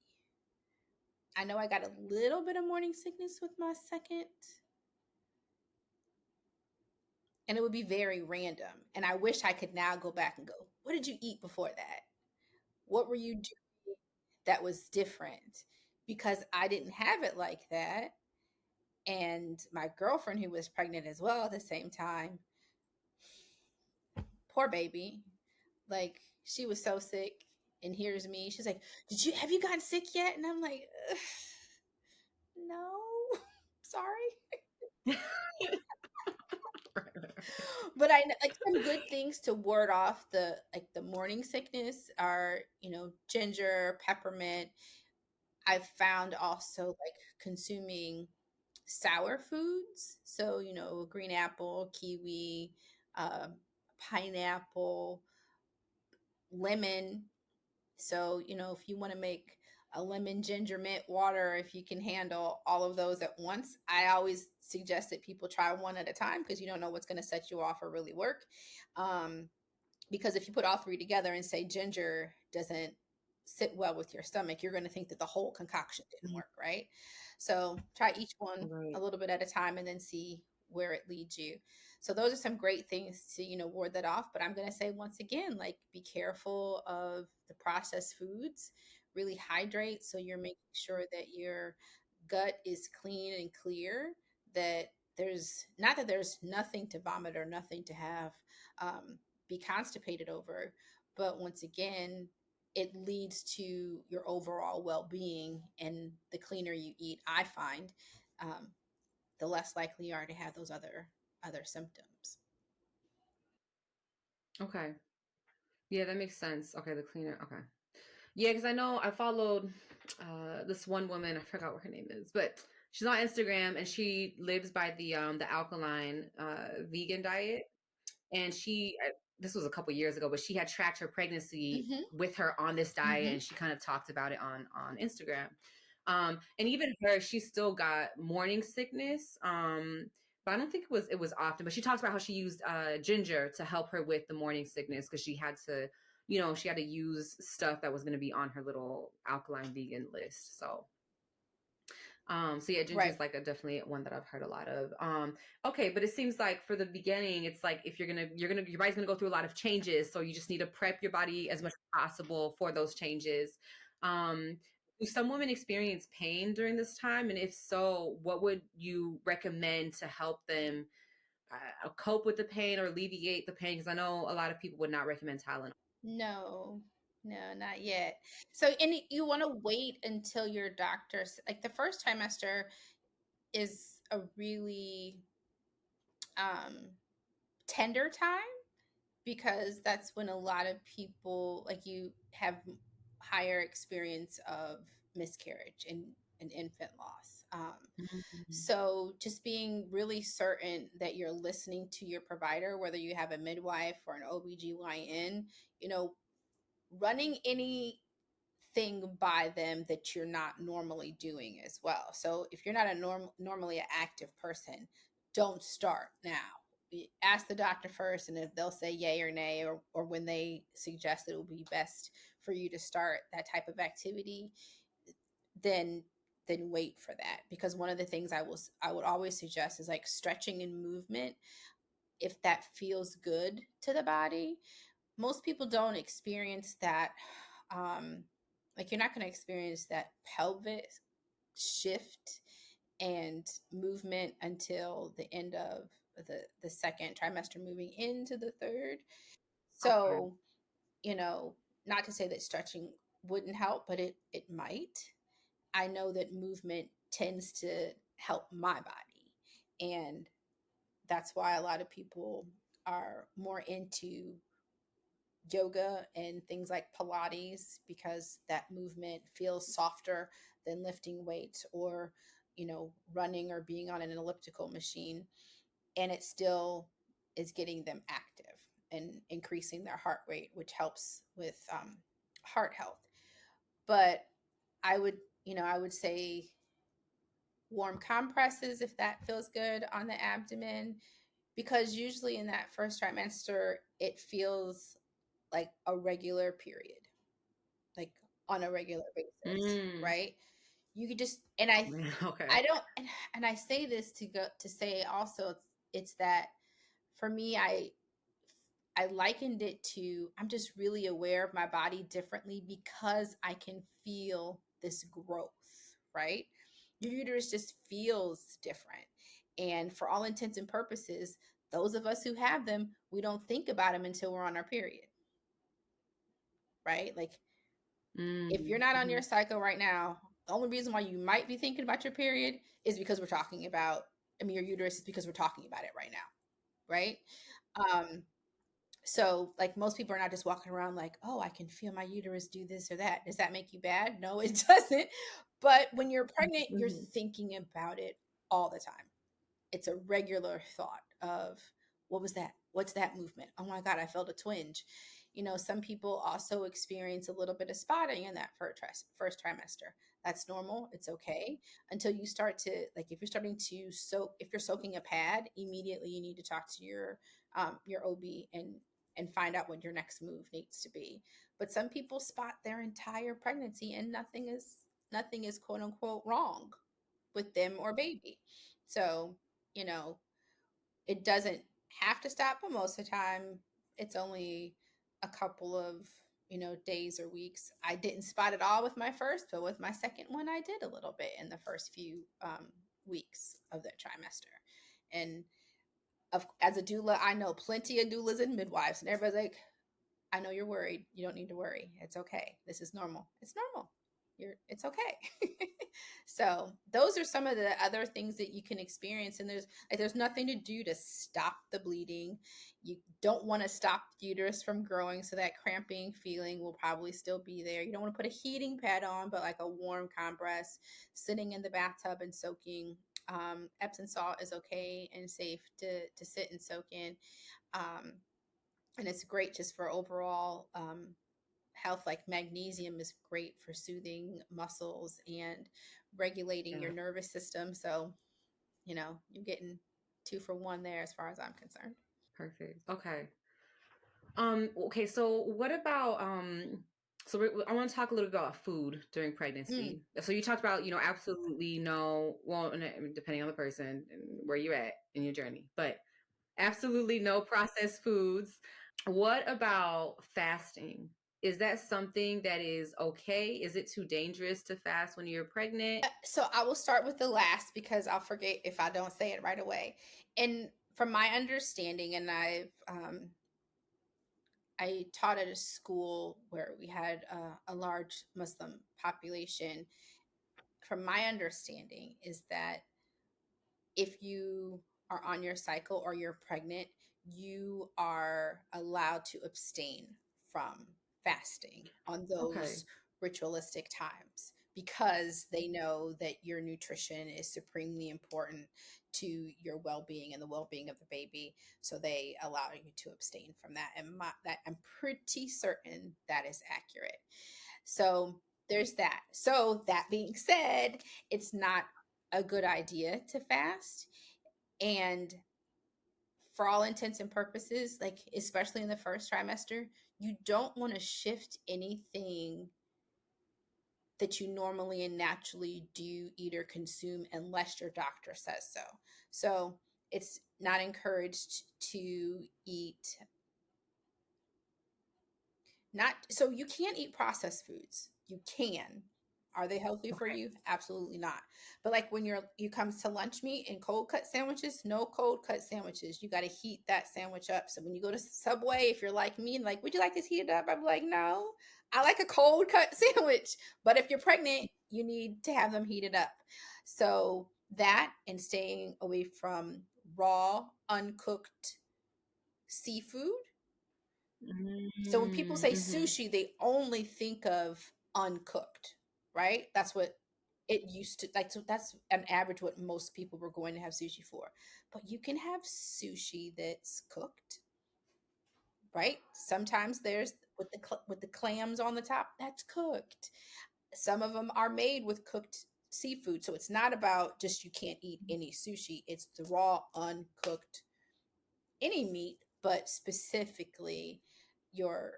I know I got a little bit of morning sickness with my second, and it would be very random. And I wish I could now go back and go, what did you eat before that? What were you doing that was different? Because I didn't have it like that. And my girlfriend, who was pregnant as well at the same time, poor baby, like she was so sick. And here's me. She's like, have you gotten sick yet? And I'm like, no, sorry. But I like some good things to ward off the morning sickness are, ginger, peppermint. I've found also like consuming sour foods. So, green apple, kiwi, um, pineapple, lemon. So, if you want to make a lemon ginger mint water, if you can handle all of those at once, I always suggest that people try one at a time because you don't know what's going to set you off or really work. Because if you put all three together and say ginger doesn't sit well with your stomach. You're going to think that the whole concoction didn't work, right? So try each one a Right. little bit at a time and then see where it leads you. So those are some great things to, ward that off. But I'm going to say once again, like, be careful of the processed foods, really hydrate. So you're making sure that your gut is clean and clear, that there's not that there's nothing to vomit or nothing to have be constipated over, but once again, it leads to your overall well-being. And the cleaner you eat, I find, um, the less likely you are to have those other symptoms. Okay. Yeah, that makes sense. Okay, the cleaner. Okay. Yeah, because I know I followed this one woman. I forgot what her name is, but she's on Instagram and she lives by the alkaline vegan diet. And this was a couple years ago, but she had tracked her pregnancy Mm-hmm. with her on this diet, Mm-hmm. and she kind of talked about it on Instagram. And even her, she still got morning sickness. But I don't think it was often. But she talks about how she used ginger to help her with the morning sickness because she had to use stuff that was going to be on her little alkaline vegan list. So yeah, ginger Right. is like a definitely one that I've heard a lot of. Okay, but it seems like for the beginning, it's like if your body's gonna go through a lot of changes, so you just need to prep your body as much as possible for those changes. Um, do some women experience pain during this time, and if so, what would you recommend to help them cope with the pain or alleviate the pain? Because I know a lot of people would not recommend Tylenol. No, no, not yet. So, and you want to wait until your doctor's, like, the first trimester is a really um, tender time, because that's when a lot of people, like, you have higher experience of miscarriage and infant loss. Mhm. So just being really certain that you're listening to your provider, whether you have a midwife or an OBGYN, you know, running anything by them that you're not normally doing as well. So if you're not normally an active person, don't start now. Ask the doctor first, and if they'll say yay or nay, or when they suggest it will be best for you to start that type of activity, then wait for that. Because one of the things I would always suggest is like stretching and movement, if that feels good to the body. Most people don't experience that. um like, you're not going to experience that pelvic shift and movement until the end of the second trimester, moving into the third. Okay. So, you know not to say that stretching wouldn't help, but it might. I know that movement tends to help my body, and that's why a lot of people are more into yoga and things like Pilates, because that movement feels softer than lifting weights, or running or being on an elliptical machine, and it still is getting them active and increasing their heart rate, which helps with heart health. But I would say warm compresses, if that feels good on the abdomen, because usually in that first trimester it feels like a regular period, like on a regular basis, Mm. right? You could just, and I Okay. I don't and I say this to say also, it's that for me, I likened it to, I'm just really aware of my body differently because I can feel this growth, right? Your uterus just feels different. And for all intents and purposes, those of us who have them, we don't think about them until we're on our period, right? Like, if you're not on Mm-hmm. your cycle right now, the only reason why you might be thinking about your period is because we're talking about, your uterus is because we're talking about it right now, right? Um, So, like, most people are not just walking around like, oh, I can feel my uterus do this or that. Does that make you bad? No, it doesn't. But when you're pregnant, you're Mm-hmm. thinking about it all the time. It's a regular thought of, what was that? What's that movement? Oh my God, I felt a twinge. Some people also experience a little bit of spotting in that first trimester. That's normal. It's okay until you start to, like, if you're starting to soak, if you're soaking a pad, immediately you need to talk to your OB, and and find out what your next move needs to be. But some people spot their entire pregnancy and nothing is quote unquote wrong with them or baby. So, you know, it doesn't have to stop, but most of the time it's only a couple of, you know, days or weeks. I didn't spot it all with my first, but with my second one, I did a little bit in the first few weeks of that trimester. And as a doula, I know plenty of doulas and midwives, and everybody's like, I know you're worried. You don't need to worry. It's okay. This is normal. It's normal. It's okay. So those are some of the other things that you can experience. And there's nothing to do to stop the bleeding. You don't want to stop the uterus from growing. So that cramping feeling will probably still be there. You don't want to put a heating pad on, but like a warm compress, sitting in the bathtub and soaking. Epsom salt is okay and safe to sit and soak in. And it's great just for overall health. Like magnesium is great for soothing muscles and regulating your Yeah. nervous system. So, you know, you're getting 2 for 1 there as far as I'm concerned. Perfect. Okay. Okay, so what about I want to talk a little bit about food during Mm. pregnancy. So you talked about, absolutely no, well, depending on the person and where you're at in your journey, but absolutely no processed foods. What about fasting? Is that something that is okay? Is it too dangerous to fast when you're pregnant? So I will start with the last because I'll forget if I don't say it right away. And from my understanding, and I taught at a school where we had a large Muslim population. From my understanding, is that if you are on your cycle or you're pregnant, you are allowed to abstain from fasting on Okay. those ritualistic times because they know that your nutrition is supremely important to your well-being and the well-being of the baby, so they allow you to abstain from that. And that I'm pretty certain that is accurate. So there's that. So that being said, it's not a good idea to fast. And for all intents and purposes, like especially in the first trimester, you don't want to shift anything that you normally and naturally do eat or consume unless your doctor says so. So it's not encouraged to eat not so you can't eat processed foods. You can. Are they healthy for Okay. you? Absolutely not. But like when you comes to lunch meat and cold cut sandwiches, no cold cut sandwiches. You got to heat that sandwich up. So when you go to Subway, if you're like me, like, would you like this heated up? I'm like, no, I like a cold cut sandwich. But if you're pregnant, you need to have them heated up. So that and staying away from raw, uncooked seafood. So when people say Mm-hmm. sushi, they only think of uncooked, right? That's what it used to like. So that's an average what most people were going to have sushi for. But you can have sushi that's cooked, right? Sometimes there's with the clams on the top, that's cooked. Some of them are made with cooked seafood. So it's not about just you can't eat any sushi. It's the raw, uncooked any meat, but specifically your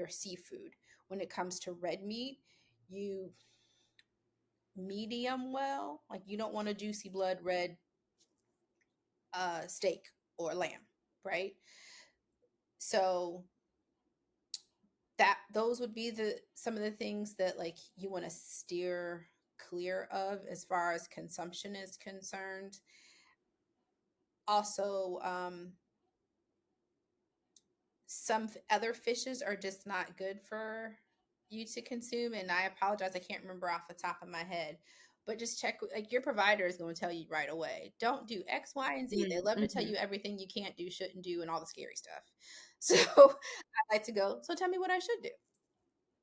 seafood. When it comes to red meat, you medium well, like you don't want a juicy blood red steak or lamb, right? So that those would be the some of the things that like you want to steer clear of as far as consumption is concerned. Also, some other fishes are just not good for you to consume. And I apologize, I can't remember off the top of my head, but just check. Like your provider is going to tell you right away, don't do X, Y, and Z. They love to tell Mm-hmm. you everything you can't do, shouldn't do, and all the scary stuff. So I like to go, so tell me what I should do,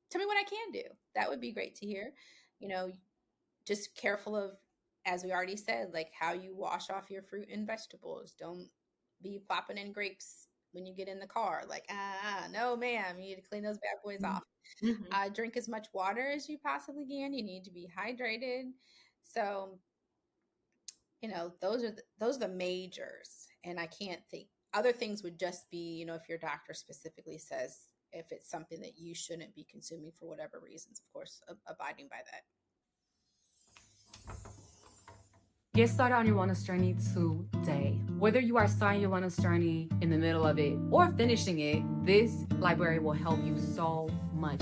tell me what I can do. That would be great to hear. You know, just careful of, as we already said, like how you wash off your fruit and vegetables. Don't be plopping in grapes when you get in the car. Like, no, ma'am, you need to clean those bad boys off. Mm-hmm. Drink as much water as you possibly can. You need to be hydrated. So, you know, those are the majors. And I can't think. Other things would just be, you know, if your doctor specifically says if it's something that you shouldn't be consuming for whatever reasons, of course, abiding by that. Get started on your wellness journey today. Whether you are starting your wellness journey in the middle of it or finishing it, this library will help you so much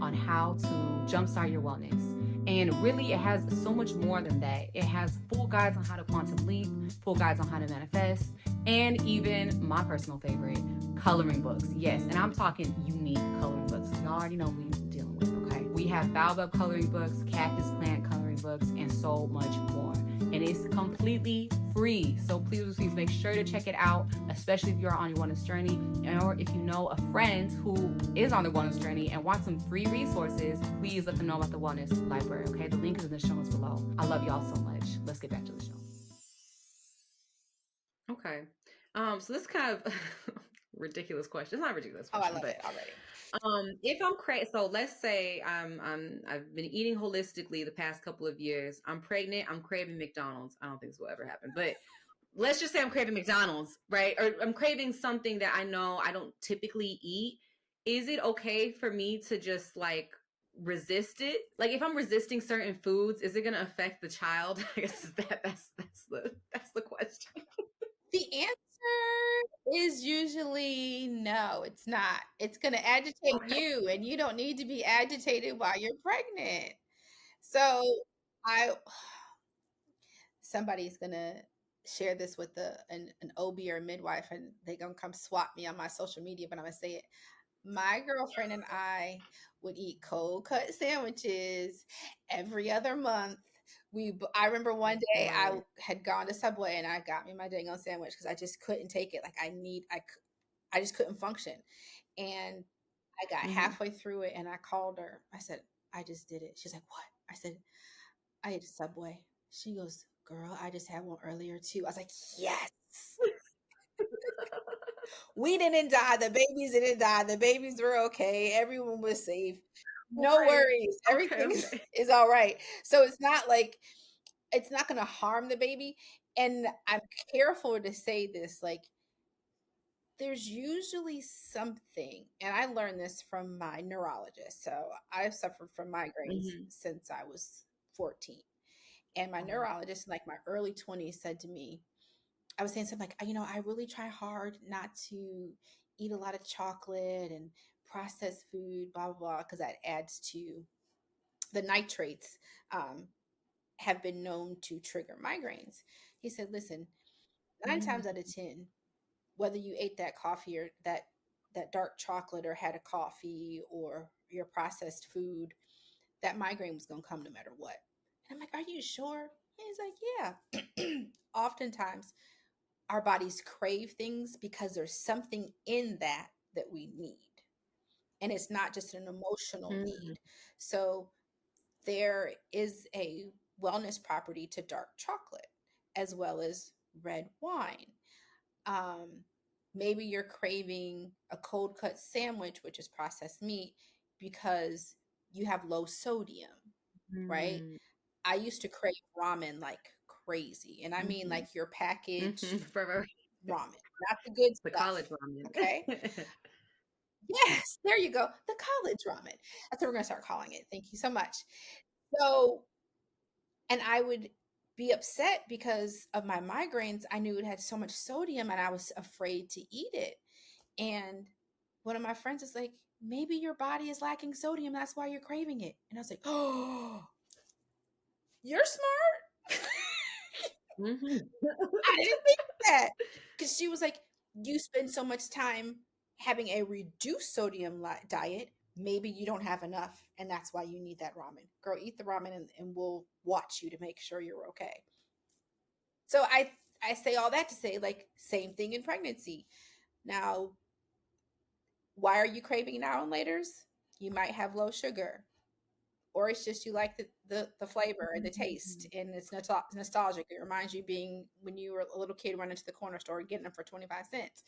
on how to jumpstart your wellness. And really, it has so much more than that. It has full guides on how to quantum leap, full guides on how to manifest, and even my personal favorite, coloring books. Yes, and I'm talking unique coloring books. Y'all already know who you're dealing with, okay? We have baobab coloring books, cactus plant coloring books, and so much more. And it's completely free. So please make sure to check it out, especially if you're on your wellness journey, or if you know a friend who is on the wellness journey and wants some free resources, please let them know about the wellness library, okay? The link is in the show notes below. I love y'all so much. Let's get back to the show. Okay. So this kind of ridiculous question. It's not a ridiculous question. Oh, I love it already. If I'm so let's say I've been eating holistically the past couple of years. I'm pregnant. I'm craving McDonald's. I don't think this will ever happen, but let's just say I'm craving McDonald's, right? Or I'm craving something that I know I don't typically eat. Is it okay for me to just like resist it? Like if I'm resisting certain foods, is it going to affect the child? I guess that's the question. The answer is usually no, it's not. It's going to agitate you, and you don't need to be agitated while you're pregnant. So somebody's going to share this with an OB or a midwife, and they're going to come swap me on my social media, but I'm going to say it. My girlfriend and I would eat cold cut sandwiches every other month. I remember one day I had gone to Subway and I got me my dang on sandwich because I just couldn't take it. Like I just couldn't function. And I got halfway through it and I called her. I said, I just did it. She's like, what? I said, I ate a Subway. She goes, girl, I just had one earlier too. I was like, yes. We didn't die. The babies didn't die. The babies were okay. Everyone was safe. No worries. Everything is all right. So it's not like it's not going to harm the baby. And I'm careful to say this, like there's usually something, and I learned this from my neurologist. So I've suffered from migraines since I was 14. And my neurologist in like my early 20s said to me, I was saying something like, you know, I really try hard not to eat a lot of chocolate and processed food, blah, blah, blah, because that adds to the nitrates have been known to trigger migraines. He said, listen, 9 times out of 10, whether you ate that coffee or that dark chocolate or had a coffee or your processed food, that migraine was going to come no matter what. And I'm like, are you sure? And he's like, yeah. Oftentimes, our bodies crave things because there's something in that we need. And it's not just an emotional need. So there is a wellness property to dark chocolate as well as red wine. Maybe you're craving a cold cut sandwich, which is processed meat, because you have low sodium, right? I used to crave ramen like crazy. And I mean like your package ramen, not the good stuff. The college ramen. Okay. Yes, there you go. The college ramen. That's what we're going to start calling it. Thank you so much. So, and I would be upset because of my migraines. I knew it had so much sodium and I was afraid to eat it. And one of my friends is like, maybe your body is lacking sodium. That's why you're craving it. And I was like, oh, you're smart. I didn't think that. Because she was like, you spend so much time having a reduced sodium diet. Maybe you don't have enough. And that's why you need that ramen. Girl, eat the ramen and we'll watch you to make sure you're okay. So I say all that to say, like, same thing in pregnancy. Now, why are you craving now and laters? You might have low sugar. Or it's just you like the flavor and the taste, and it's nostalgic. It reminds you being when you were a little kid running to the corner store and getting them for 25 cents.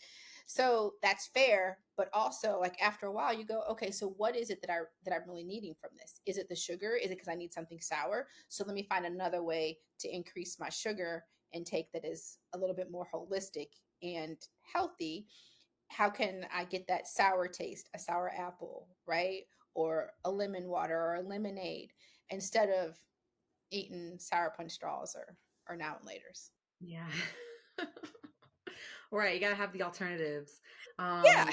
So that's fair, but also like after a while you go, okay, so what is it that I'm really needing from this? Is it the sugar? Is it because I need something sour? So let me find another way to increase my sugar intake that is a little bit more holistic and healthy, how can I get that sour taste, a sour apple, right? Or a lemon water or a lemonade instead of eating sour punch straws or now and laters. Yeah. Right. You got to have the alternatives. Yeah.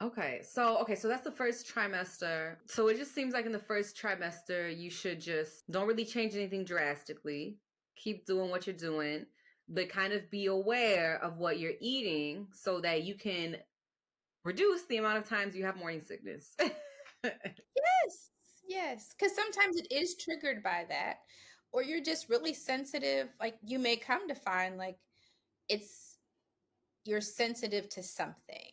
Okay, so that's the first trimester. So it just seems like in the first trimester, you should just don't really change anything drastically. Keep doing what you're doing, but kind of be aware of what you're eating so that you can reduce the amount of times you have morning sickness. Yes. Yes. Because sometimes it is triggered by that, or you're just really sensitive. Like you may come to find like it's you're sensitive to something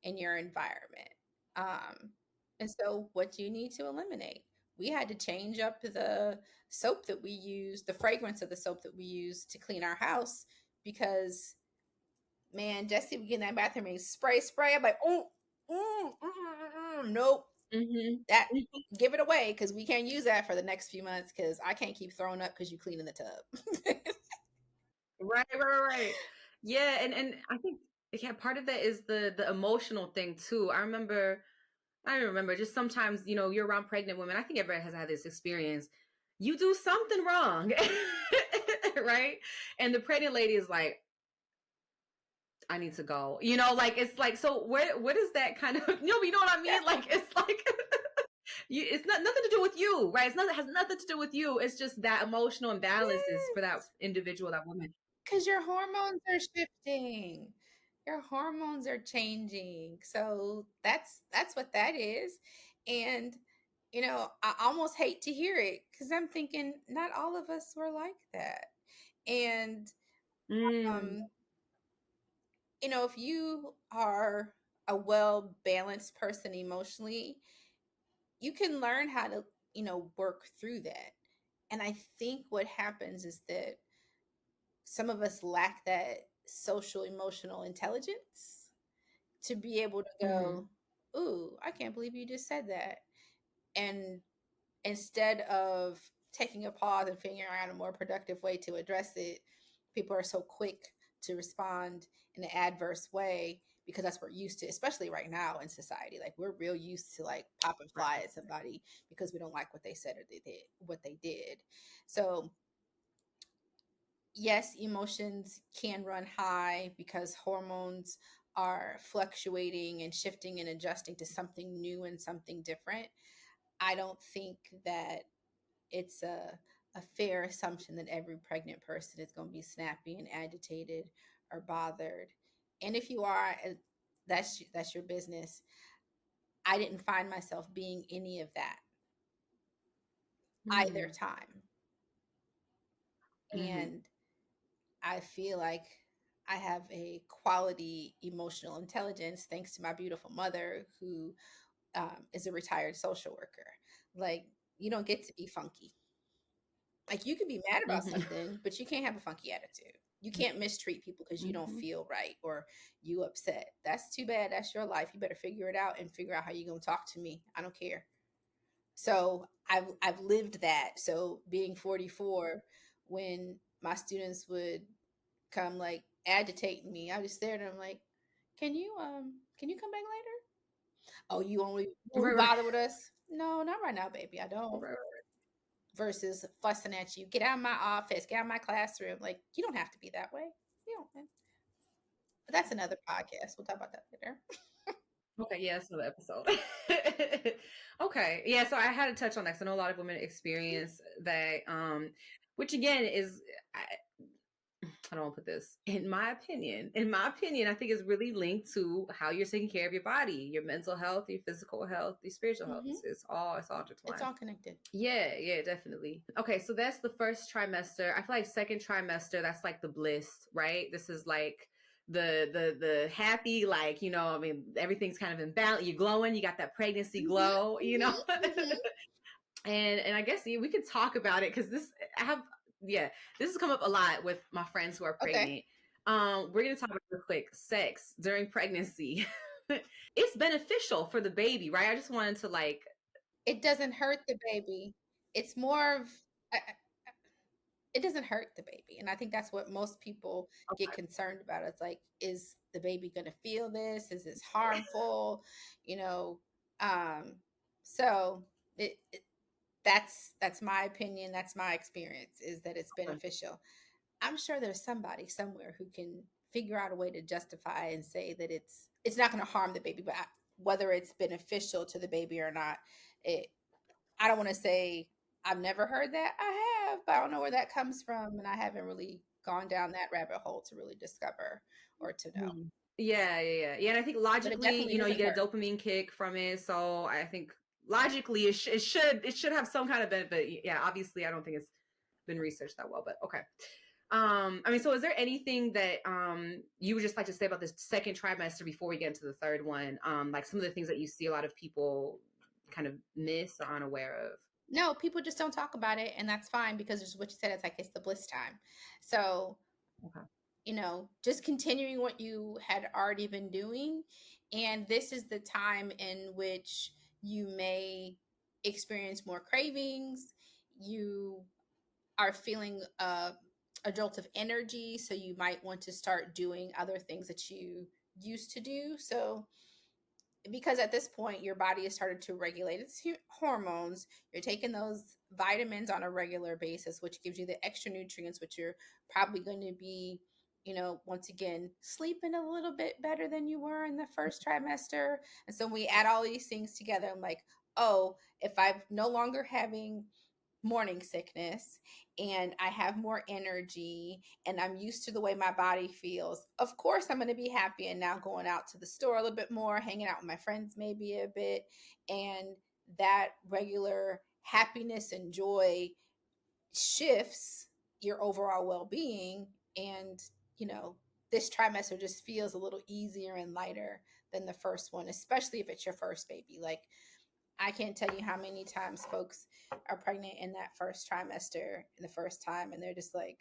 in your environment. And so what do you need to eliminate? We had to change up the soap that we use, the fragrance of the soap that we use to clean our house because man, Jesse would get in that bathroom and spray. I'm like, nope. Mm-hmm. That give it away because we can't use that for the next few months because I can't keep throwing up because you clean in the tub. Right. Yeah, and I think part of that is the emotional thing too. I remember just sometimes, you're around pregnant women. I think everybody has had this experience. You do something wrong, right? And the pregnant lady is like, I need to go. Like it's like, so what is that kind of, you know what I mean? Like it's like it's nothing to do with you, right? It has nothing to do with you. It's just that emotional imbalance is for that individual, that woman. Because your hormones are shifting. Your hormones are changing. So that's what that is. And I almost hate to hear it because I'm thinking not all of us were like that. And if you are a well-balanced person emotionally, you can learn how to, work through that. And I think what happens is that some of us lack that social emotional intelligence to be able to go, ooh, I can't believe you just said that. And instead of taking a pause and figuring out a more productive way to address it, people are so quick to respond in an adverse way because that's what we're used to, especially right now in society. Like we're real used to like pop and fly at somebody because we don't like what they said or what they did. So yes, emotions can run high because hormones are fluctuating and shifting and adjusting to something new and something different. I don't think that it's a fair assumption that every pregnant person is going to be snappy and agitated or bothered. And if you are, that's your business. I didn't find myself being any of that either time. And I feel like I have a quality emotional intelligence thanks to my beautiful mother who is a retired social worker. Like you don't get to be funky. Like you can be mad about something, but you can't have a funky attitude. You can't mistreat people because you don't feel right or you upset. That's too bad. That's your life. You better figure it out and figure out how you're going to talk to me. I don't care. So I've lived that. So being 44, when my students would come like agitate me, I just stare at them like, can you come back later? Oh, you only bother with us? No, not right now, baby. I don't. Versus fussing at you, get out of my office, get out of my classroom. Like you don't have to be that way. You don't. But that's another podcast. We'll talk about that later. Okay, yeah, that's another episode. Okay, yeah, so I had to touch on that because I know a lot of women experience that, which again is, I don't want to put this, in my opinion, I think is really linked to how you're taking care of your body, your mental health, your physical health, your spiritual health. It's all intertwined. It's all connected. Yeah, definitely. Okay, so that's the first trimester. I feel like second trimester, that's like the bliss, right? This is like the happy, like, I mean, everything's kind of in balance. You're glowing, you got that pregnancy glow, And I guess we could talk about it because this has come up a lot with my friends who are pregnant. Okay. We're gonna talk about real quick sex during pregnancy. It's beneficial for the baby, right? I just wanted to it doesn't hurt the baby. It's more of it doesn't hurt the baby. And I think that's what most people get Okay. concerned about. It's like, is the baby going to feel this? Is this harmful? You know, um, so that's my opinion. That's my experience, is that it's Okay. beneficial. I'm sure there's somebody somewhere who can figure out a way to justify and say that it's not going to harm the baby, but whether it's beneficial to the baby or not, it, I don't want to say I've never heard that. I have, but I don't know where that comes from, and I haven't really gone down that rabbit hole to really discover or to know. Mhm. Yeah. And I think But it logically, definitely you doesn't get a hurt. dopamine kick from it. So I think logically it should have some kind of benefit. Yeah, obviously I don't think it's been researched that well, but okay. I mean, so is there anything that you would just like to say about this second trimester before we get into the third one? Like some of the things that you see a lot of people kind of miss or unaware of. No, people just don't talk about it, and that's fine, because it's what you said. It's like it's the bliss time. So, Okay. just continuing what you had already been doing. And this is the time in which you may experience more cravings. You are feeling a jolt of energy. So you might want to start doing other things that you used to do. So, because at this point your body has started to regulate its hormones, you're taking those vitamins on a regular basis, which gives you the extra nutrients, which you're probably going to be, once again, sleeping a little bit better than you were in the first trimester. And so we add all these things together. I'm like, oh, if I'm no longer having morning sickness and I have more energy and I'm used to the way my body feels, of course I'm going to be happy, and now going out to the store a little bit more, hanging out with my friends maybe a bit, and that regular happiness and joy shifts your overall well-being. And this trimester just feels a little easier and lighter than the first one, especially if it's your first baby. Like, I can't tell you how many times folks are pregnant in that first trimester, in the first time, and they're just like,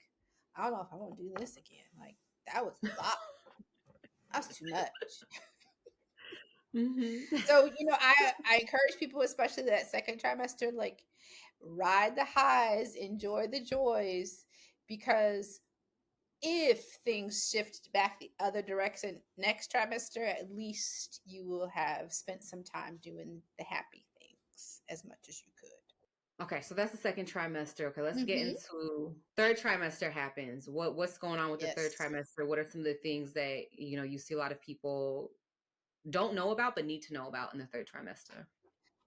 I don't know if I want to do this again. Like, that was a lot. That was too much. Mm-hmm. So, I encourage people, especially that second trimester, like, ride the highs, enjoy the joys, because if things shift back the other direction next trimester, at least you will have spent some time doing the happy things as much as you could. Okay, so that's the second trimester. Okay, let's get Mm-hmm. into third trimester happens. What's going on with the third Yes. trimester? What are some of the things that you see a lot of people don't know about but need to know about in the third trimester?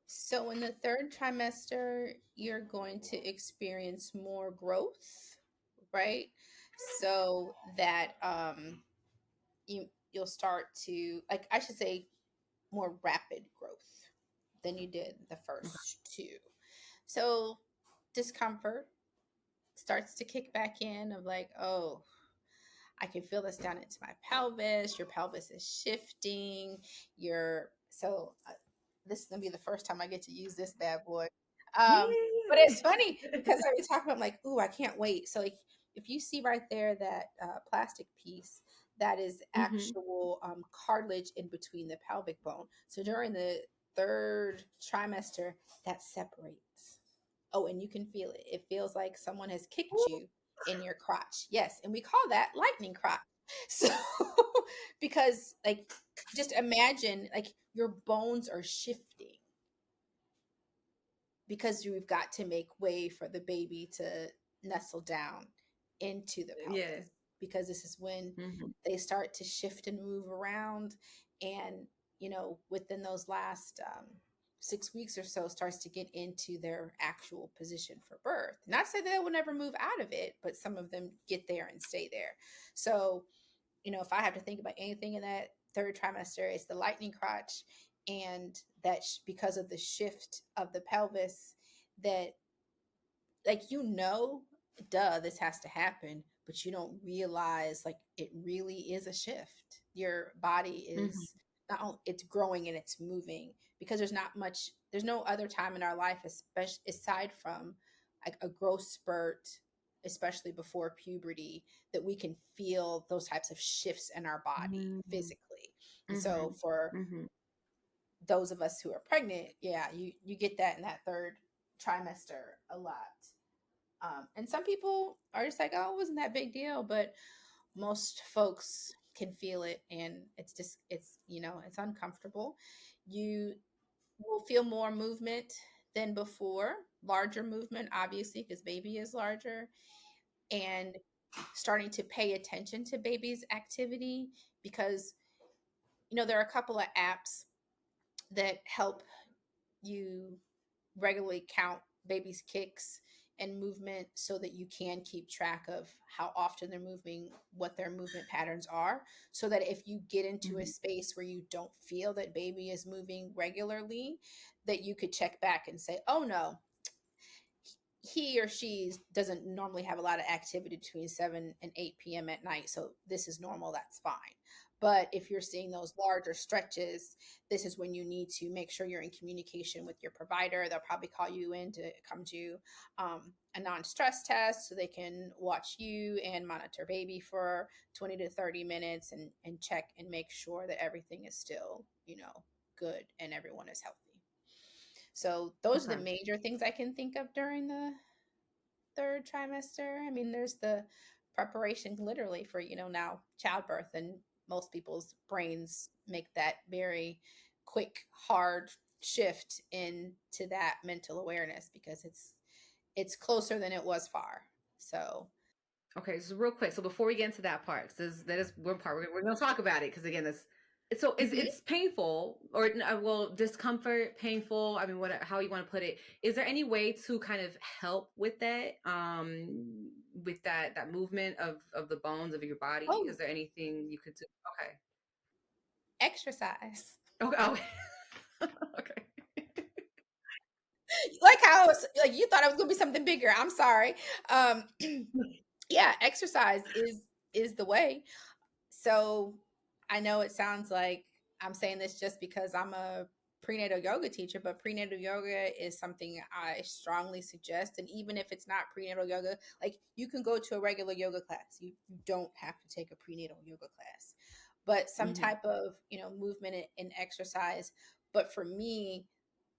So in the third trimester, you're going to experience more growth, right? So that you'll start to, like, I should say, more rapid growth than you did the Okay. first two. So discomfort starts to kick back in, of like, oh, I can feel this down into my pelvis. Your pelvis is shifting. This is gonna be the first time I get to use this bad boy. But it's funny Yay! because I was talking about, I'm like, ooh, I can't wait. So, like, if you see right there that plastic piece, that is Hmm. actual cartilage in between the pelvic bone. So during the third trimester, that separates. Oh, and you can feel it. It feels like someone has kicked you in your crotch. Yes, and we call that lightning crotch. So, because, like, just imagine, like, your bones are shifting because you've got to make way for the baby to nestle down into the Yeah. pelvis, because this is when Hmm. they start to shift and move around. And within those last 6 weeks or so, starts to get into their actual position for birth. Not to say they will never move out of it, but some of them get there and stay there. So, if I have to think about anything in that third trimester, it's the lightning crotch. And that because of the shift of the pelvis, that, like, duh, this has to happen, but you don't realize, like, it really is a shift. Your body Hmm. is not only, it's growing and it's moving, because there's no other time in our life, especially aside from like a growth spurt, especially before puberty, that we can feel those types of shifts in our body Hmm. physically. And so Hmm. for Hmm. those of us who are pregnant, yeah, you get that in that third trimester a lot. And some people are just like, oh, it wasn't that big deal, but most folks can feel it, and it's just it's uncomfortable. You will feel more movement than before, larger movement, obviously, because baby is larger, and starting to pay attention to baby's activity because there are a couple of apps that help you regularly count baby's kicks and movement so that you can keep track of how often they're moving, what their movement patterns are, so that if you get into a Mhm. space where you don't feel that baby is moving regularly, that you could check back and say, oh no, he or she doesn't normally have a lot of activity between 7 and 8 p.m. at night. So this is normal. That's fine. But if you're seeing those larger stretches, this is when you need to make sure you're in communication with your provider. They'll probably call you in to come to a non-stress test so they can watch you and monitor baby for 20 to 30 minutes and check and make sure that everything is still, good and everyone is healthy. So those are the Okay. major things I can think of during the third trimester. I mean, there's the preparation literally for, now childbirth, and most people's brains make that very quick, hard shift into that mental awareness because it's closer than it was far. So, Okay, so real quick. So before we get into that part, 'cause that is one part we're going to talk about it because again, mhm. it's painful or well, discomfort, painful. I mean, how you want to put it. Is there any way to kind of help with that, with that movement of the bones of your body? Oh, Is there anything you could do? Okay. exercise. Okay. Okay. Okay. Like how like you thought it was gonna be something bigger. I'm sorry. Um, yeah, exercise is the way. So I know it sounds like I'm saying this just because I'm a prenatal yoga teacher, but prenatal yoga is something I strongly suggest. And even if it's not prenatal yoga, like you can go to a regular yoga class. You don't have to take a prenatal yoga class, but some Hmm. type of, movement and exercise. But for me,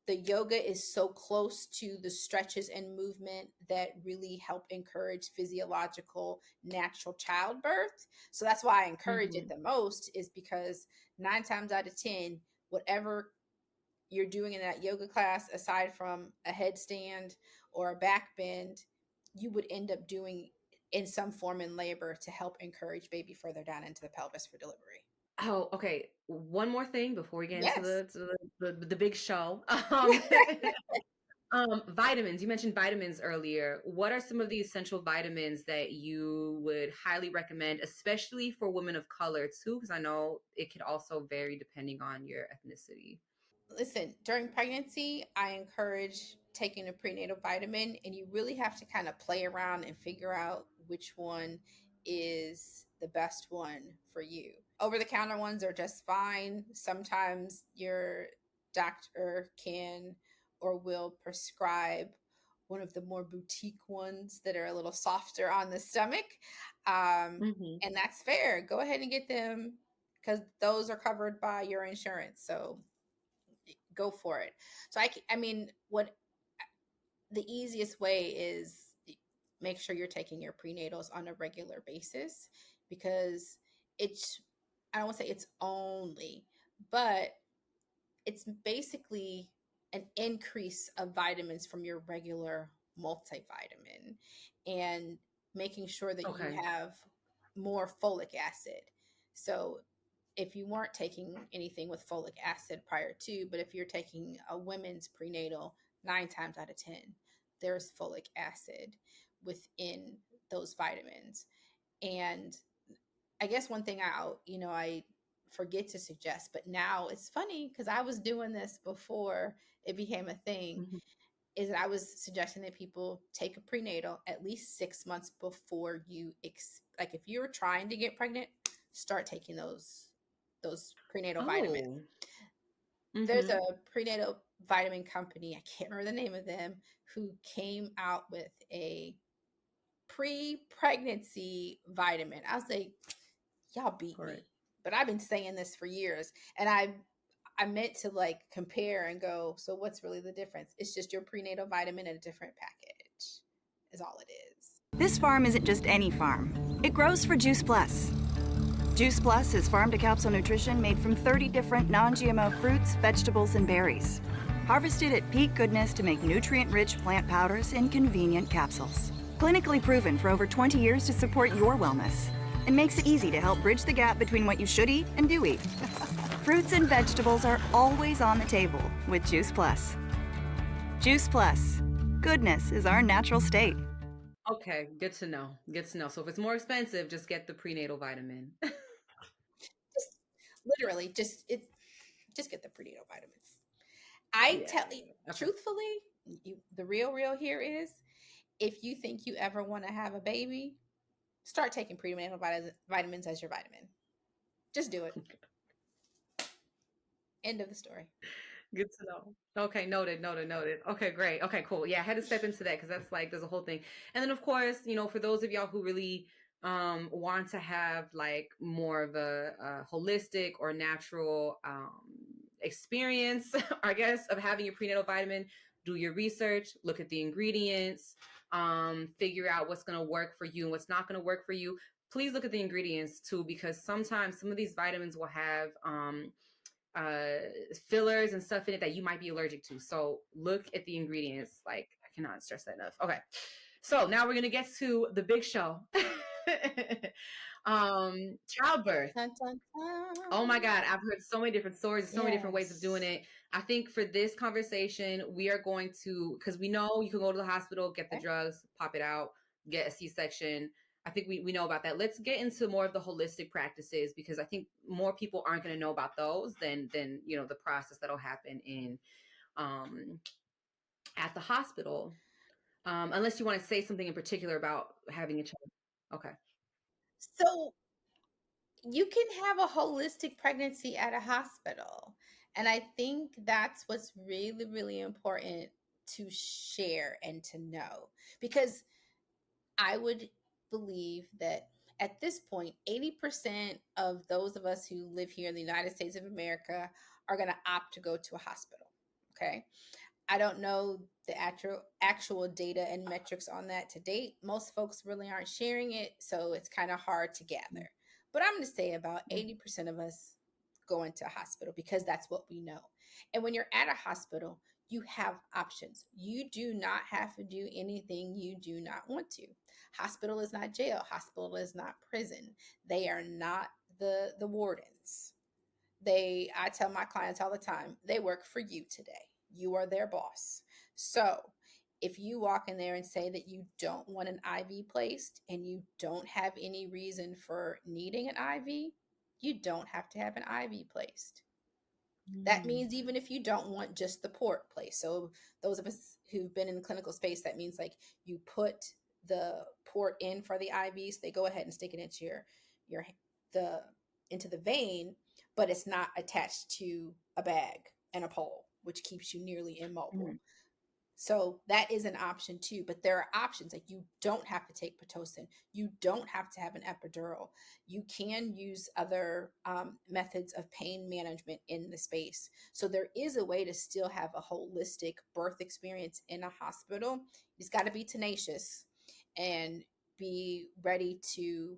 the yoga is so close to the stretches and movement that really help encourage physiological natural childbirth. So that's why I encourage it Hmm. the most, is because 9 times out of 10, whatever you're doing in that yoga class, aside from a headstand or a back bend, you would end up doing in some form in labor to help encourage baby further down into the pelvis for delivery. Oh, okay. One more thing before we get into Yes. the big show. Vitamins. You mentioned vitamins earlier. What are some of the essential vitamins that you would highly recommend, especially for women of color too? Because I know it could also vary depending on your ethnicity. Listen, during pregnancy, I encourage taking a prenatal vitamin, and you really have to kind of play around and figure out which one is the best one for you. Over the counter ones are just fine. Sometimes your doctor can or will prescribe one of the more boutique ones that are a little softer on the stomach. Um, Hmm. and that's fair. Go ahead and get them because those are covered by your insurance. So go for it. So I mean, what the easiest way is make sure you're taking your prenatals on a regular basis because it's, I don't want to say it's only, but it's basically an increase of vitamins from your regular multivitamin and making sure that you Okay. have more folic acid. So if you weren't taking anything with folic acid prior to, but if you're taking a women's prenatal, 9 times out of 10, there's folic acid within those vitamins. And I guess one thing I forget to suggest, but now it's funny because I was doing this before it became a thing, Hmm. is that I was suggesting that people take a prenatal at least 6 months before like if you're trying to get pregnant, start taking those prenatal vitamins. Oh. There's Hmm. a prenatal vitamin company, I can't remember the name of them, who came out with a pre-pregnancy vitamin. I was like, y'all beat Right. me. But I've been saying this for years, and I meant to like compare and go, so what's really the difference? It's just your prenatal vitamin in a different package. is all it is. This farm isn't just any farm. It grows for Juice Plus. Juice Plus is farm-to-capsule nutrition made from 30 different non-GMO fruits, vegetables, and berries. Harvested at peak goodness to make nutrient-rich plant powders in convenient capsules. Clinically proven for over 20 years to support your wellness. And makes it easy to help bridge the gap between what you should eat and do eat. Fruits and vegetables are always on the table with Juice Plus. Juice Plus. Goodness is our natural state. Okay, good to know. Good to know. So if it's more expensive, just get the prenatal vitamin. Just literally, just get the prenatal vitamins. I tell you, truthfully, the real here is, if you think you ever want to have a baby, start taking prenatal vitamins as your vitamin. Just do it. End of the story. Good to know. Okay, noted. Okay, great. Okay, cool. Yeah, I had to step into that because that's like, there's a whole thing. And then of course, you know, for those of y'all who really want to have like more of a holistic or natural experience, I guess, of having your prenatal vitamin, do your research, look at the ingredients, figure out what's going to work for you and what's not going to work for you. Please look at the ingredients too, because sometimes some of these vitamins will have fillers and stuff in it that you might be allergic to. So look at the ingredients. Like, I cannot stress that enough. Okay. So now we're going to get to the big show. Childbirth. Dun, dun, dun. Oh my God. I've heard so many different stories, so many different ways of doing it. I think for this conversation, we are going to, because we know you can go to the hospital, get the drugs, pop it out, get a C-section. I think we know about that. Let's get into more of the holistic practices, because I think more people aren't going to know about those than you know, the process that'll happen in at the hospital. Unless you want to say something in particular about having a child. Okay. So you can have a holistic pregnancy at a hospital. And I think that's what's really, really important to share and to know, because I would believe that at this point, 80% of those of us who live here in the United States of America are going to opt to go to a hospital. Okay. I don't know the actual data and metrics on that to date. Most folks really aren't sharing it, so it's kind of hard to gather. But I'm going to say about 80% of us go into a hospital because that's what we know. And when you're at a hospital, you have options. You do not have to do anything you do not want to. Hospital is not jail. Hospital is not prison. They are not the wardens. I tell my clients all the time, they work for you today. You are their boss. So if you walk in there and say that you don't want an IV placed and you don't have any reason for needing an IV, you don't have to have an IV placed. That means even if you don't want just the port placed. So those of us who've been in the clinical space, that means like you put the port in for the IVs, they go ahead and stick it into into the vein, but it's not attached to a bag and a pole, which keeps you nearly immobile. Mm-hmm. So that is an option too, but there are options. Like, you don't have to take Pitocin. You don't have to have an epidural. You can use other methods of pain management in the space. So there is a way to still have a holistic birth experience in a hospital. You just got to be tenacious and be ready to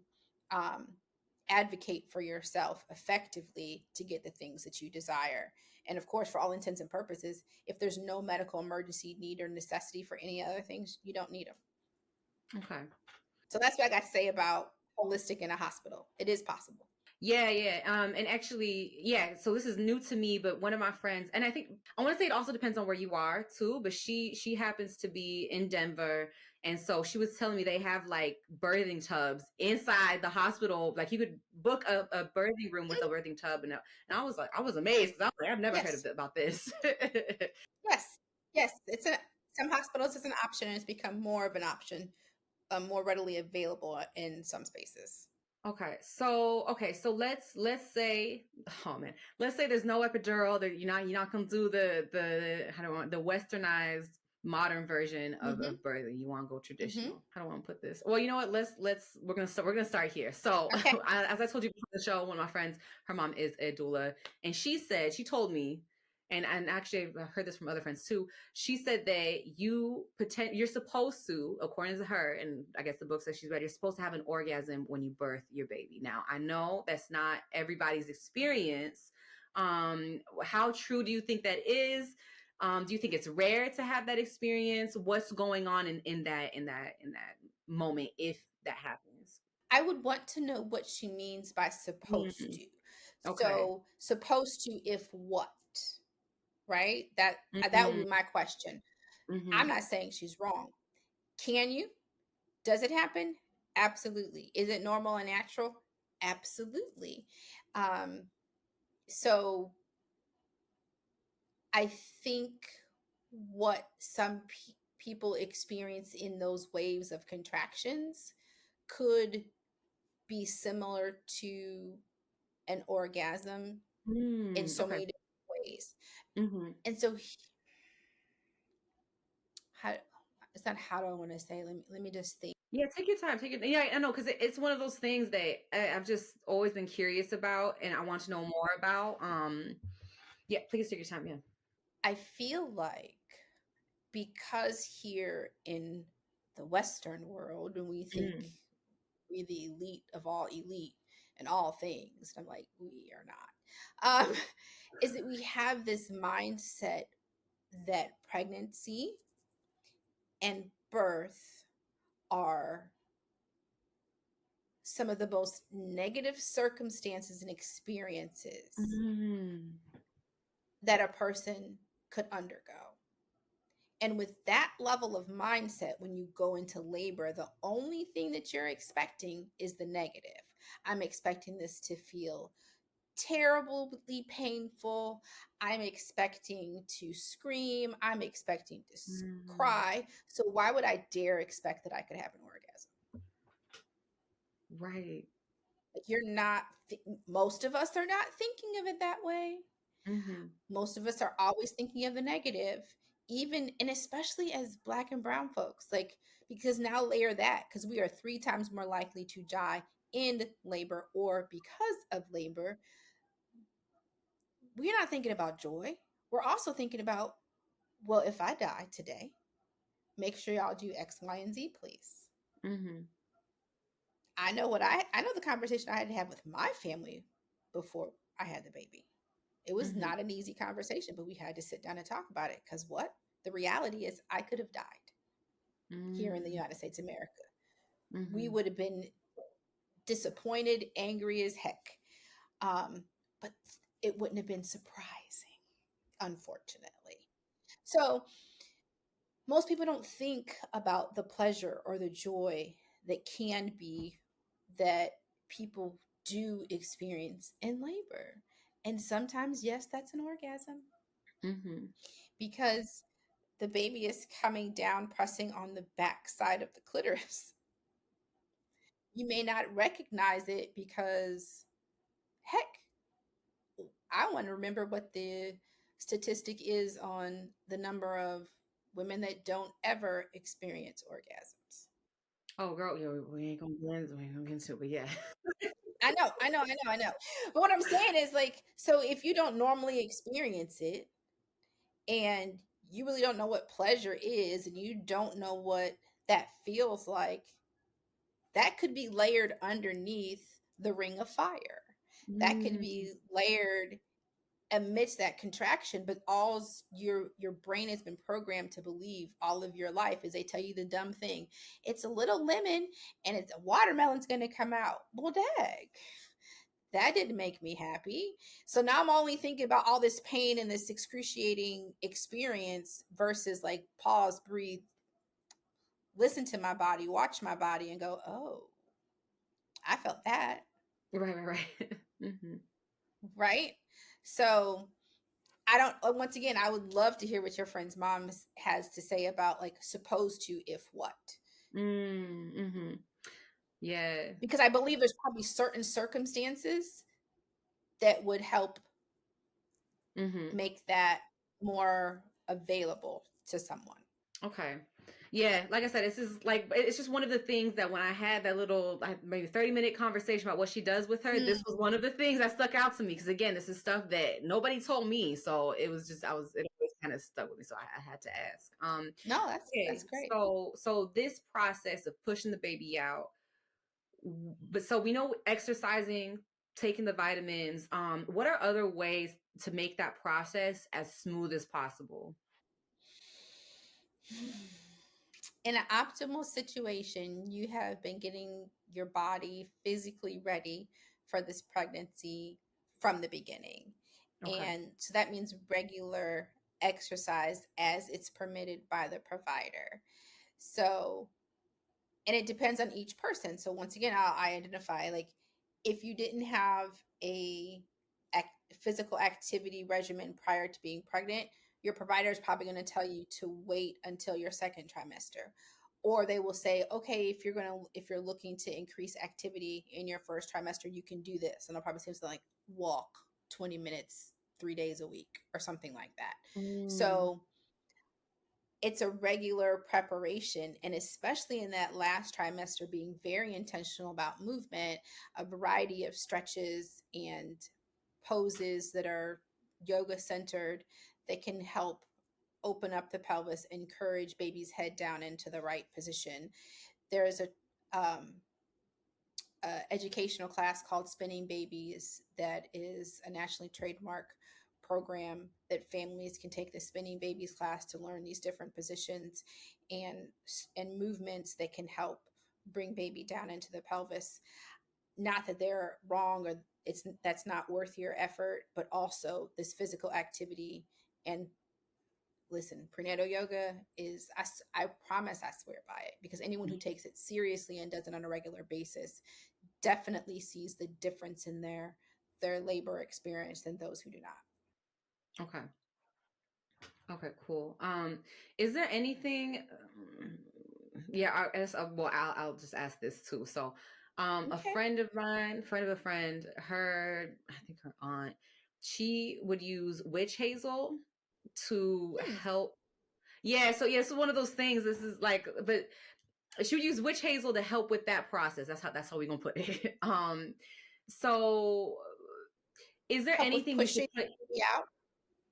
advocate for yourself effectively to get the things that you desire. And of course, for all intents and purposes, if there's no medical emergency need or necessity for any other things, you don't need them. Okay. So that's what I got to say about holistic in a hospital. It is possible. Yeah. And actually, yeah, so this is new to me, but one of my friends, and I think I want to say it also depends on where you are too, but she happens to be in Denver. And so she was telling me they have like birthing tubs inside the hospital. Like, you could book a birthing room with a birthing tub. And I was like, I was amazed, because I've never heard about this. Yes. Some hospitals it's an option, and it's become more of an option, more readily available in some spaces. Okay, so let's say, oh man, let's say there's no epidural, that you're not gonna do the westernized modern version of birthing. You want to go traditional. How do I want to put this? Well, you know what? We're gonna start here. So, okay. As I told you before the show, one of my friends, her mom is a doula, and she told me, and actually I heard this from other friends too. She said that you're supposed to, according to her, and I guess the books that she's read, you're supposed to have an orgasm when you birth your baby. Now, I know that's not everybody's experience. How true do you think that is? Do you think it's rare to have that experience? What's going on in that moment if that happens? I would want to know what she means by supposed to. Okay. So supposed to if what? Right? That would Mm-hmm. be my question. I'm Mm-hmm. not saying she's wrong. Can you? Does it happen? Absolutely. Is it normal and natural? Absolutely. Um, so I think what some people experience in those waves of contractions could be similar to an orgasm in so Okay. many different ways. Mm-hmm. And so, how, it's not how do I want to say? Let me just think. Yeah, take your time. Take it. Yeah, I know, because it's one of those things that I've just always been curious about, and I want to know more about. Yeah, please take your time. Yeah. I feel like because here in the Western world, when we think Mm. we're the elite of all elite in all things, I'm like, we are not. Is that we have this mindset that pregnancy and birth are some of the most negative circumstances and experiences Mm. that a person could undergo. And with that level of mindset, when you go into labor, the only thing that you're expecting is the negative. I'm expecting this to feel terribly painful. I'm expecting to scream. I'm expecting to Mm. cry. So why would I dare expect that I could have an orgasm? Right. Like you're not, most of us are not thinking of it that way. Mm-hmm. Most of us are always thinking of the negative, even and especially as Black and brown folks. Like, because now layer that, because we are 3 times more likely to die in labor or because of labor. We're not thinking about joy. We're also thinking about, well, if I die today, make sure y'all do X, Y, and Z, please. Mm-hmm. I know the conversation I had to have with my family before I had the baby. It was Mm-hmm. not an easy conversation, but we had to sit down and talk about it. Because what? The reality is, I could have died here in the United States of America. We Mm-hmm. would have been disappointed, angry as heck. But it wouldn't have been surprising, unfortunately. So most people don't think about the pleasure or the joy that can be that people do experience in labor. And sometimes, yes, that's an orgasm Mm-hmm. because the baby is coming down, pressing on the back side of the clitoris. You may not recognize it because, heck, I want to remember what the statistic is on the number of women that don't ever experience orgasms. Oh, girl, yeah, we ain't gonna get into it, but yeah. I know. But what I'm saying is, like, so if you don't normally experience it and you really don't know what pleasure is and you don't know what that feels like, that could be layered underneath the ring of fire. That could Mm. be layered amidst that contraction, but all your brain has been programmed to believe all of your life is they tell you the dumb thing. It's a little lemon and it's a watermelon's gonna come out. Well, dag. That didn't make me happy. So now I'm only thinking about all this pain and this excruciating experience versus like pause, breathe, listen to my body, watch my body, and go, oh, I felt that. Right. Mm-hmm. Right. So I don't, once again, I would love to hear what your friend's mom has to say about like supposed to, if what. Mm-hmm. Yeah. Because I believe there's probably certain circumstances that would help Mm-hmm. make that more available to someone. Okay. Yeah, like I said, it's just one of the things that when I had that little maybe 30-minute conversation about what she does with her, this was one of the things that stuck out to me, because again, this is stuff that nobody told me, so it was just it always kind of stuck with me, so I had to ask. No, Okay, that's great. so this process of pushing the baby out, but so we know exercising, taking the vitamins. What are other ways to make that process as smooth as possible? In an optimal situation, you have been getting your body physically ready for this pregnancy from the beginning. Okay. And so that means regular exercise as it's permitted by the provider. So, and it depends on each person. So once again, I identify, like, if you didn't have a physical activity regimen prior to being pregnant, your provider is probably going to tell you to wait until your second trimester, or they will say, okay, if you're looking to increase activity in your first trimester, you can do this, and they'll probably say something like walk 20 minutes 3 days a week or something like that. Mm. So it's a regular preparation, and especially in that last trimester, being very intentional about movement, a variety of stretches and poses that are yoga centered that can help open up the pelvis, encourage baby's head down into the right position. There is um, educational class called Spinning Babies that is a nationally trademarked program that families can take, the Spinning Babies class, to learn these different positions and movements that can help bring baby down into the pelvis. Not that they're wrong or that's not worth your effort, but also this physical activity. And listen, prenatal yoga is, I promise, I swear by it, because anyone who takes it seriously and does it on a regular basis definitely sees the difference in their labor experience than those who do not. Okay. Okay, cool. Is there anything? Yeah, I guess. Well, I'll just ask this too. So, a Okay. friend of mine, friend of a friend, I think her aunt, she would use witch hazel to help. Yeah, so yeah, so one of those things. This is like, but she would use witch hazel to help with that process. That's how we're gonna put it. So is there Help with anything we should pushing put? baby out.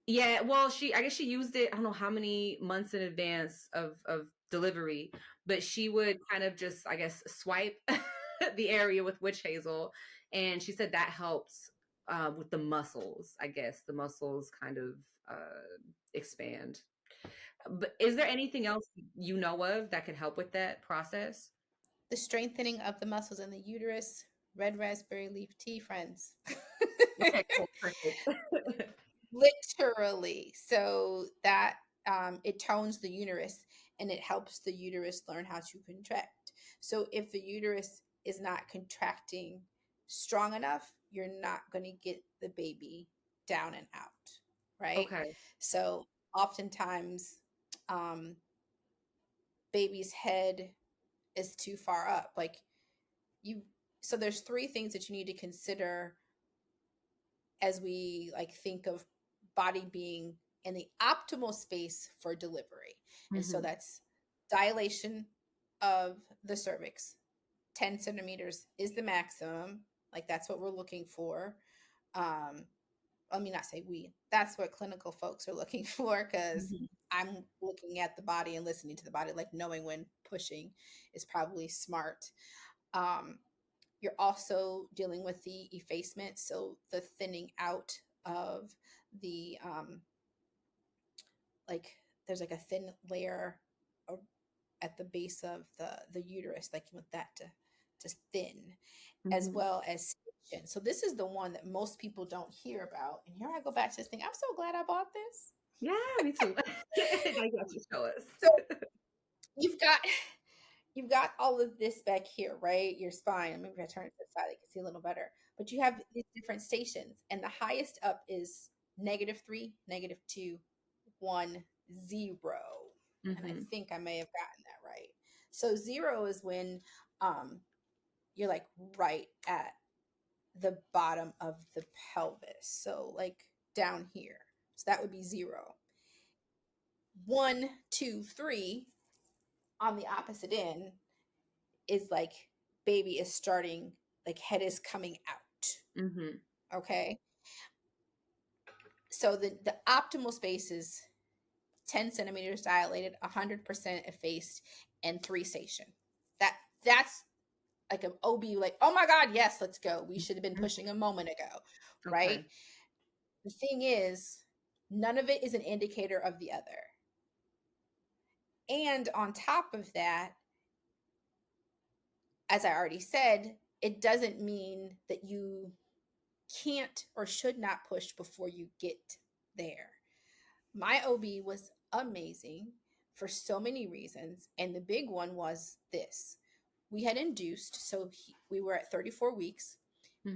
Yeah, well, I guess she used it, I don't know how many months in advance of delivery, but she would kind of just, I guess, swipe the area with witch hazel, and she said that helps with the muscles. I guess the muscles kind of expand. But is there anything else you know of that could help with that process? The strengthening of the muscles in the uterus, red raspberry leaf tea, friends. Okay, cool, perfect. Literally. So that it tones the uterus and it helps the uterus learn how to contract. So if the uterus is not contracting strong enough, you're not going to get the baby down and out, right? Okay. So oftentimes, um, baby's head is too far up. Like you, so there's three things that you need to consider as we like think of body being in the optimal space for delivery. And so Hmm. that's dilation of the cervix. 10 centimeters is the maximum. Like that's what we're looking for. Let me not say we, that's what clinical folks are looking for, because Hmm. I'm looking at the body and listening to the body, like knowing when pushing is probably smart. Um, you're also dealing with the effacement, so the thinning out of the like there's like a thin layer at the base of the uterus, like you want that to thin, as Hmm. well as stitching. So this is the one that most people don't hear about. And here I go back to this thing. I'm so glad I bought this. Yeah, me too. Now you have to show us. So you've got you've got all of this back here, right? Your spine. Maybe if I turn it to the side, I can see a little better. But you have these different stations, and the highest up is -3, -2, 1, 0. And I Hmm. think I may have gotten that right. So 0 is when um, you're like right at the bottom of the pelvis. So like down here. So that would be 0. 1, 2, 3 on the opposite end is like baby is starting, like head is coming out. Okay. So the optimal space is 10 centimeters dilated, 100% effaced, and 3 station. That's like an OB, like, oh my God, yes, let's go. We should have been pushing a moment ago, right? Okay. The thing is, none of it is an indicator of the other. And on top of that, as I already said, it doesn't mean that you can't or should not push before you get there. My OB was amazing for so many reasons. And the big one was this. We had induced, so we were at 34 weeks.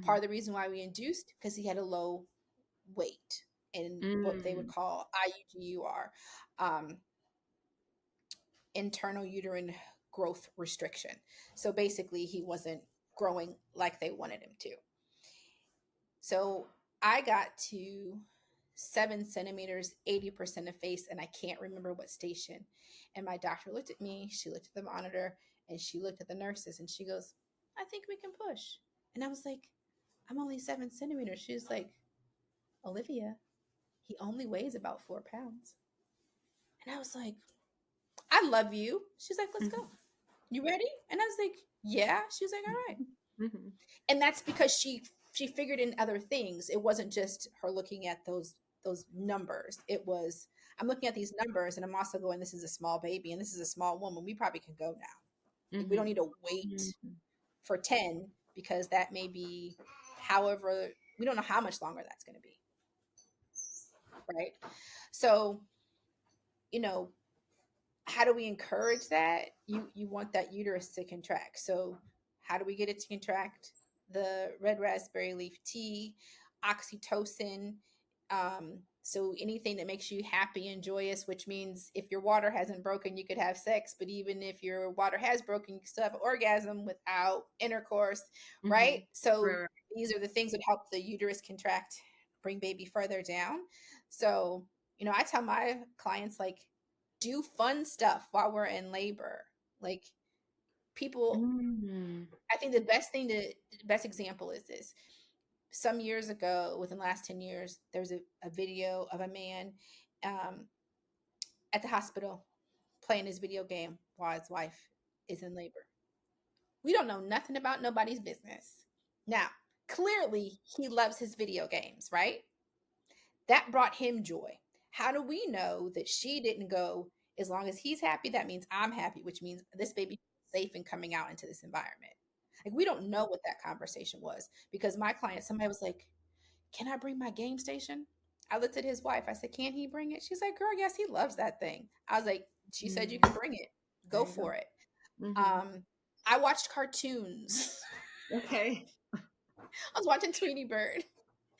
Part of the reason why we induced, because he had a low weight and what they would call IUGUR, internal uterine growth restriction. So basically, he wasn't growing like they wanted him to. So I got to 7 centimeters, 80% effaced, and I can't remember what station. And my doctor looked at me, she looked at the monitor, and she looked at the nurses, and she goes, I think we can push. And I was like, I'm only 7 centimeters. She was like, Olivia, he only weighs about 4 pounds. And I was like, I love you. She's like, let's go. You ready? And I was like, yeah. She was like, all right. And that's because she figured in other things. It wasn't just her looking at those numbers. It was, I'm looking at these numbers and I'm also going, this is a small baby and this is a small woman. We probably can go now. We don't need to wait for 10 because that may be, however, we don't know how much longer that's going to be. Right. So, you know, how do we encourage that? You want that uterus to contract. So how do we get it to contract? The red raspberry leaf tea, oxytocin. So anything that makes you happy and joyous, which means if your water hasn't broken, you could have sex. But even if your water has broken, you can still have an orgasm without intercourse, right? So these are the things that help the uterus contract, bring baby further down. So, you know, I tell my clients, like, do fun stuff while we're in labor. Like people, I think the best example is this. Some years ago, within the last 10 years, there was a video of a man at the hospital playing his video game while his wife is in labor. We don't know nothing about nobody's business. Now, clearly he loves his video games, right? That brought him joy. How do we know that she didn't go, as long as he's happy, that means I'm happy, which means this baby is safe and coming out into this environment? Like, we don't know what that conversation was because my client, somebody was like, can I bring my game station? I looked at his wife. I said, can he bring it? She's like, girl, yes, he loves that thing. I was like, she said you can bring it. Go for it. I watched cartoons. Okay. I was watching Tweety Bird.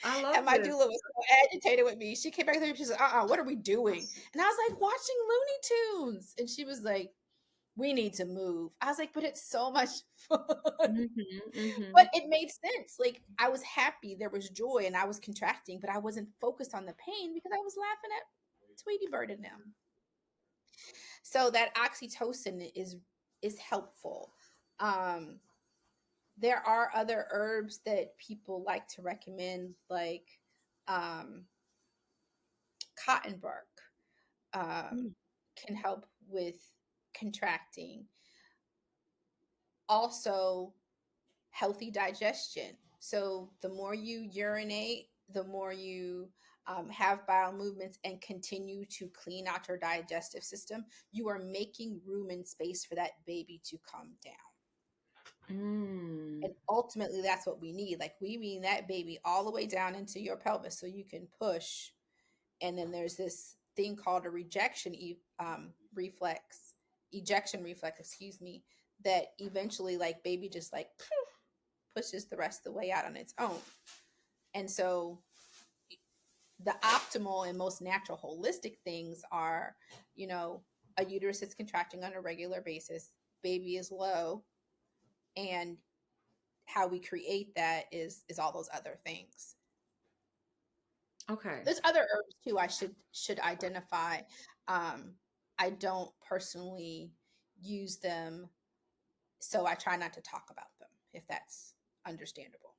I love and my this. doula was so agitated with me. She came back there. She said, what are we doing? And I was like, watching Looney Tunes. And she was like, we need to move. I was like, but it's so much fun. But it made sense. Like, I was happy. There was joy and I was contracting, but I wasn't focused on the pain because I was laughing at Tweety Bird and them. So that oxytocin is helpful. There are other herbs that people like to recommend, like cotton bark can help with contracting. Also, healthy digestion. So the more you urinate, the more you have bowel movements and continue to clean out your digestive system, you are making room and space for that baby to come down. And ultimately, that's what we need. Like, we mean that baby all the way down into your pelvis so you can push. And then there's this thing called a ejection reflex, that eventually, like, baby just like pushes the rest of the way out on its own. And so the optimal and most natural holistic things are, you know, a uterus is contracting on a regular basis, baby is low, and how we create that is all those other things. Okay. There's other herbs too I should identify. I don't personally use them. So I try not to talk about them, if that's understandable.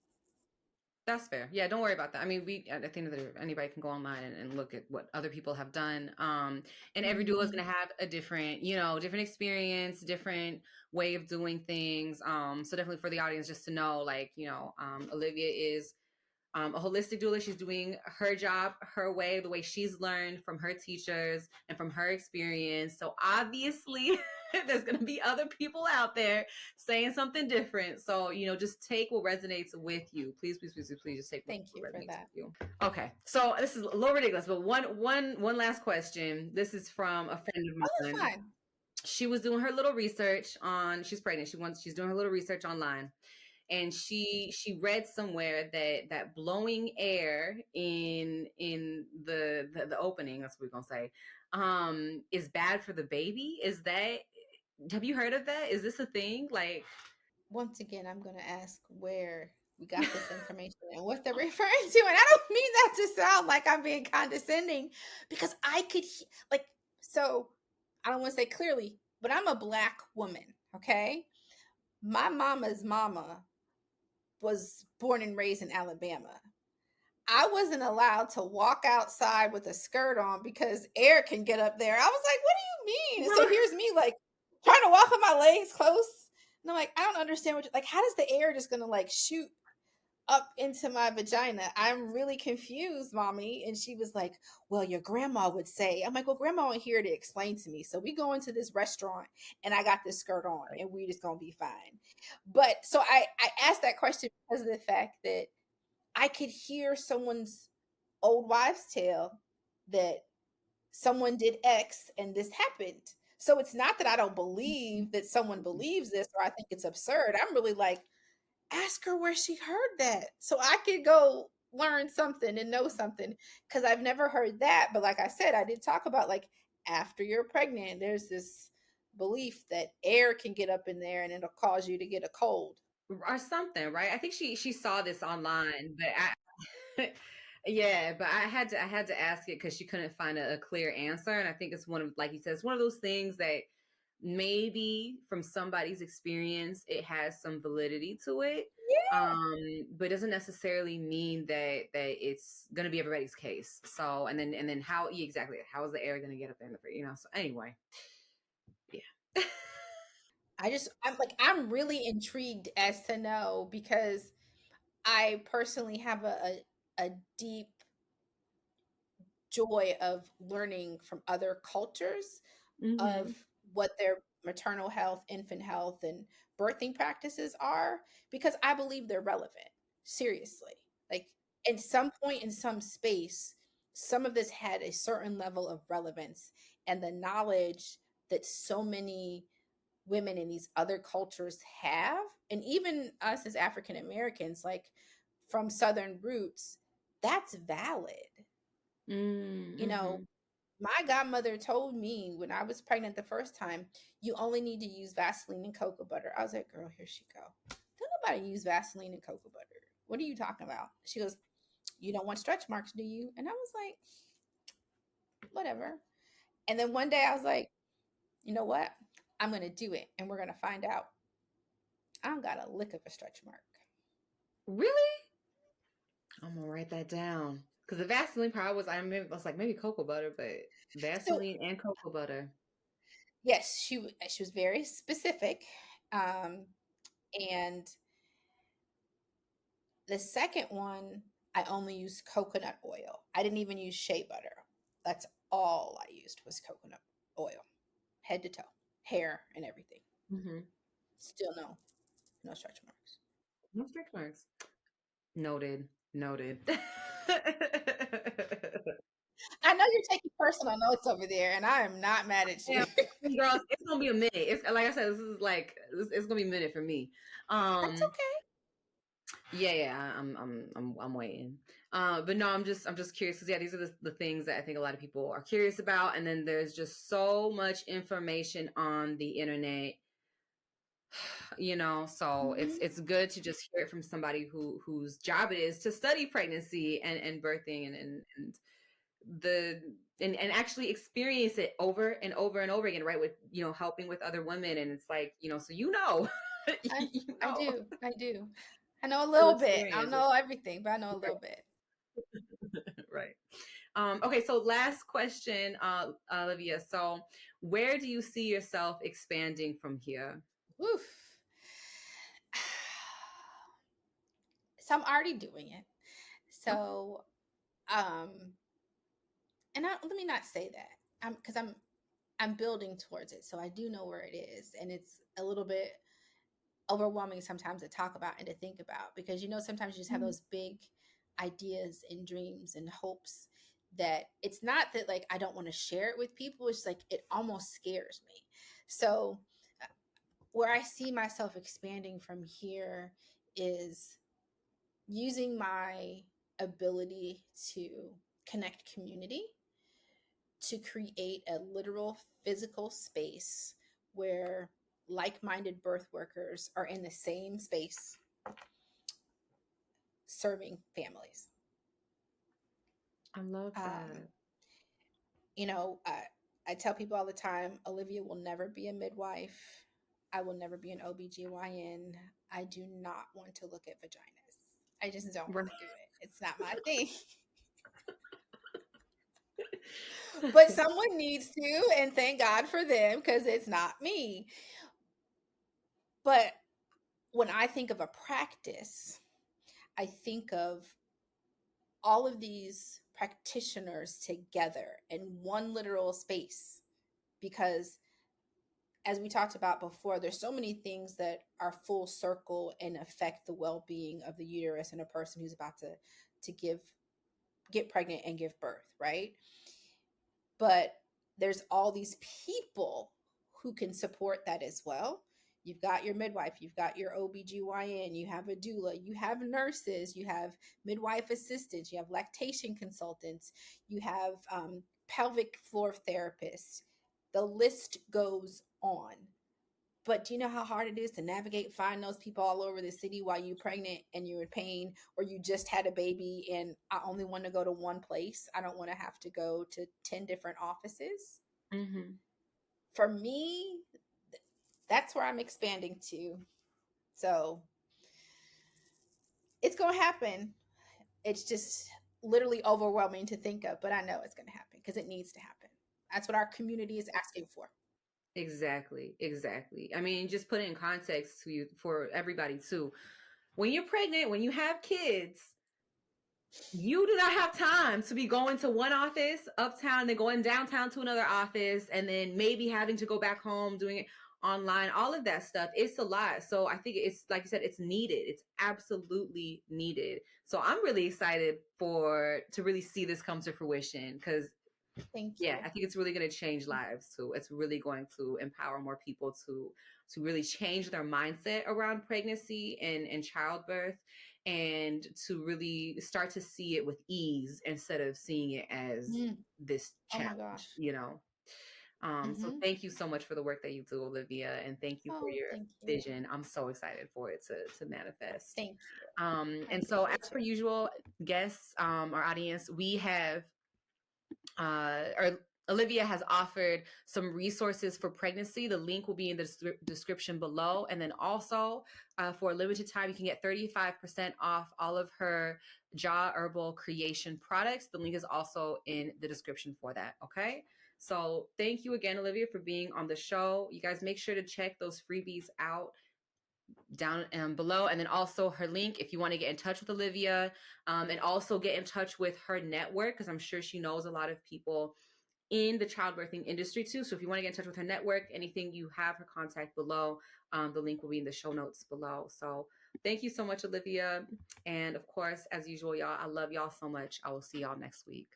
That's fair. Yeah, don't worry about that. I mean, we at the end of the day, anybody can go online and look at what other people have done. And every doula is going to have a different, different experience, different way of doing things. So definitely for the audience, just to know, like, Olivia is a holistic doula. She's doing her job her way, the way she's learned from her teachers and from her experience. So obviously there's going to be other people out there saying something different. So, just take what resonates with you. Please, please, please, please just take what Thank you for resonates that. with you. Okay. So this is a little ridiculous, but one last question. This is from a friend of mine. Oh, that's fine. She was doing her little research she's pregnant. She's doing her little research online. And she read somewhere that blowing air in the opening, that's what we're gonna say, is bad for the baby. Have you heard of that? Is this a thing? Like, once again, I'm gonna ask where we got this information and what they're referring to, and I don't mean that to sound like I'm being condescending, because I could so I don't want to say clearly, but I'm a Black woman, okay? My mama's mama was born and raised in Alabama. I wasn't allowed to walk outside with a skirt on because air can get up there. I was like, what do you mean? And so here's me like trying to walk with my legs close. And I'm like, I don't understand how does the air just gonna like shoot up into my vagina? I'm really confused, mommy. And she was like, well, your grandma would say. I'm like, well, grandma ain't here to explain to me. So we go into this restaurant and I got this skirt on and we just gonna be fine. But so I asked that question because of the fact that I could hear someone's old wives' tale that someone did X and this happened. So it's not that I don't believe that someone believes this or I think it's absurd. I'm really like, ask her where she heard that so I could go learn something and know something, because I've never heard that. But like I said, I did talk about like after you're pregnant, there's this belief that air can get up in there and it'll cause you to get a cold or something, right? I think she saw this online, but yeah, but I had to ask it because she couldn't find a clear answer. And I think it's one of, like you said, it's one of those things that maybe from somebody's experience it has some validity to it. Yeah. But it doesn't necessarily mean that it's gonna be everybody's case. So and then how exactly how is the air gonna get up there in the so anyway. Yeah. I'm really intrigued as to know, because I personally have a deep joy of learning from other cultures of what their maternal health, infant health, and birthing practices are, because I believe they're relevant. Seriously. Like, in some point in some space, some of this had a certain level of relevance, and the knowledge that so many women in these other cultures have, and even us as African Americans, like from Southern roots, that's valid. You know, my godmother told me when I was pregnant the first time, you only need to use Vaseline and cocoa butter. I was like, girl, here she go. Don't nobody use Vaseline and cocoa butter. What are you talking about? She goes, you don't want stretch marks, do you? And I was like, whatever. And then one day I was like, you know what? I'm going to do it and we're going to find out. I don't got a lick of a stretch mark. Really? I'm gonna write that down because the Vaseline part was was like maybe cocoa butter, but Vaseline and cocoa butter. Yes, she was very specific, and the second one I only used coconut oil. I didn't even use shea butter. That's all I used was coconut oil, head to toe, hair and everything. Still no stretch marks. No stretch marks. Noted. I know you're taking personal notes over there, and I am not mad at you. Yeah, girls, it's gonna be a minute. It's like I said, it's gonna be a minute for me. That's okay. Yeah, I'm waiting. But no, I'm just curious because these are the things that I think a lot of people are curious about, and then there's just so much information on the internet. So it's good to just hear it from somebody whose job it is to study pregnancy and birthing and the and actually experience it over and over and over again, right? With, helping with other women. And it's like, so, I do. I know a Full little bit. I don't experience. know everything, but I know a little bit. Right. Okay, so last question, Olivia. So where do you see yourself expanding from here? Oof. So I'm already doing it. So, and let me not say that, because I'm building towards it. So I do know where it is, and it's a little bit overwhelming sometimes to talk about and to think about, because sometimes you just have those big ideas and dreams and hopes that it's not that like I don't want to share it with people. It's like it almost scares me. So where I see myself expanding from here is using my ability to connect community to create a literal physical space where like-minded birth workers are in the same space serving families. I love that. I tell people all the time, Olivia will never be a midwife. I will never be an OBGYN. I do not want to look at vaginas. I just don't want to do it. It's not my thing. But someone needs to, and thank God for them, because it's not me. But when I think of a practice, I think of all of these practitioners together in one literal space, because as we talked about before, there's so many things that are full circle and affect the well-being of the uterus and a person who's about to get pregnant and give birth, right? But there's all these people who can support that as well. You've got your midwife, you've got your OBGYN, you have a doula, you have nurses, you have midwife assistants, you have lactation consultants, you have pelvic floor therapists. The list goes on. But do you know how hard it is to navigate, find those people all over the city while you're pregnant and you're in pain, or you just had a baby and I only want to go to one place? I don't want to have to go to 10 different offices. Mm-hmm. For me, that's where I'm expanding to. So it's going to happen. It's just literally overwhelming to think of, but I know it's going to happen because it needs to happen. That's what our community is asking for. Exactly. I mean, just put it in context for everybody too. When you're pregnant, when you have kids, you do not have time to be going to one office uptown, then going downtown to another office, and then maybe having to go back home, doing it online, all of that stuff. It's a lot. So I think it's, like you said, it's needed. It's absolutely needed. So I'm really excited to really see this come to fruition, because Thank you. yeah, I think it's really going to change lives too. It's really going to empower more people to really change their mindset around pregnancy and childbirth, and to really start to see it with ease instead of seeing it as this challenge, Oh my gosh. So thank you so much for the work that you do, Olivia, and thank you for your vision. I'm so excited for it to manifest. Thank you. And so as per usual, guests, our audience, we have Olivia has offered some resources for pregnancy. The link will be in the description below. And then also for a limited time, you can get 35% off all of her Jaw Herbal Creation products. The link is also in the description for that. Okay. So thank you again, Olivia, for being on the show. You guys make sure to check those freebies out down below, and then also her link if you want to get in touch with Olivia, and also get in touch with her network, because I'm sure she knows a lot of people in the childbirthing industry too. So if you want to get in touch with her network, anything, you have her contact below. The link will be in the show notes below. So thank you so much, Olivia. And of course, as usual, y'all, I love y'all so much. I will see y'all next week.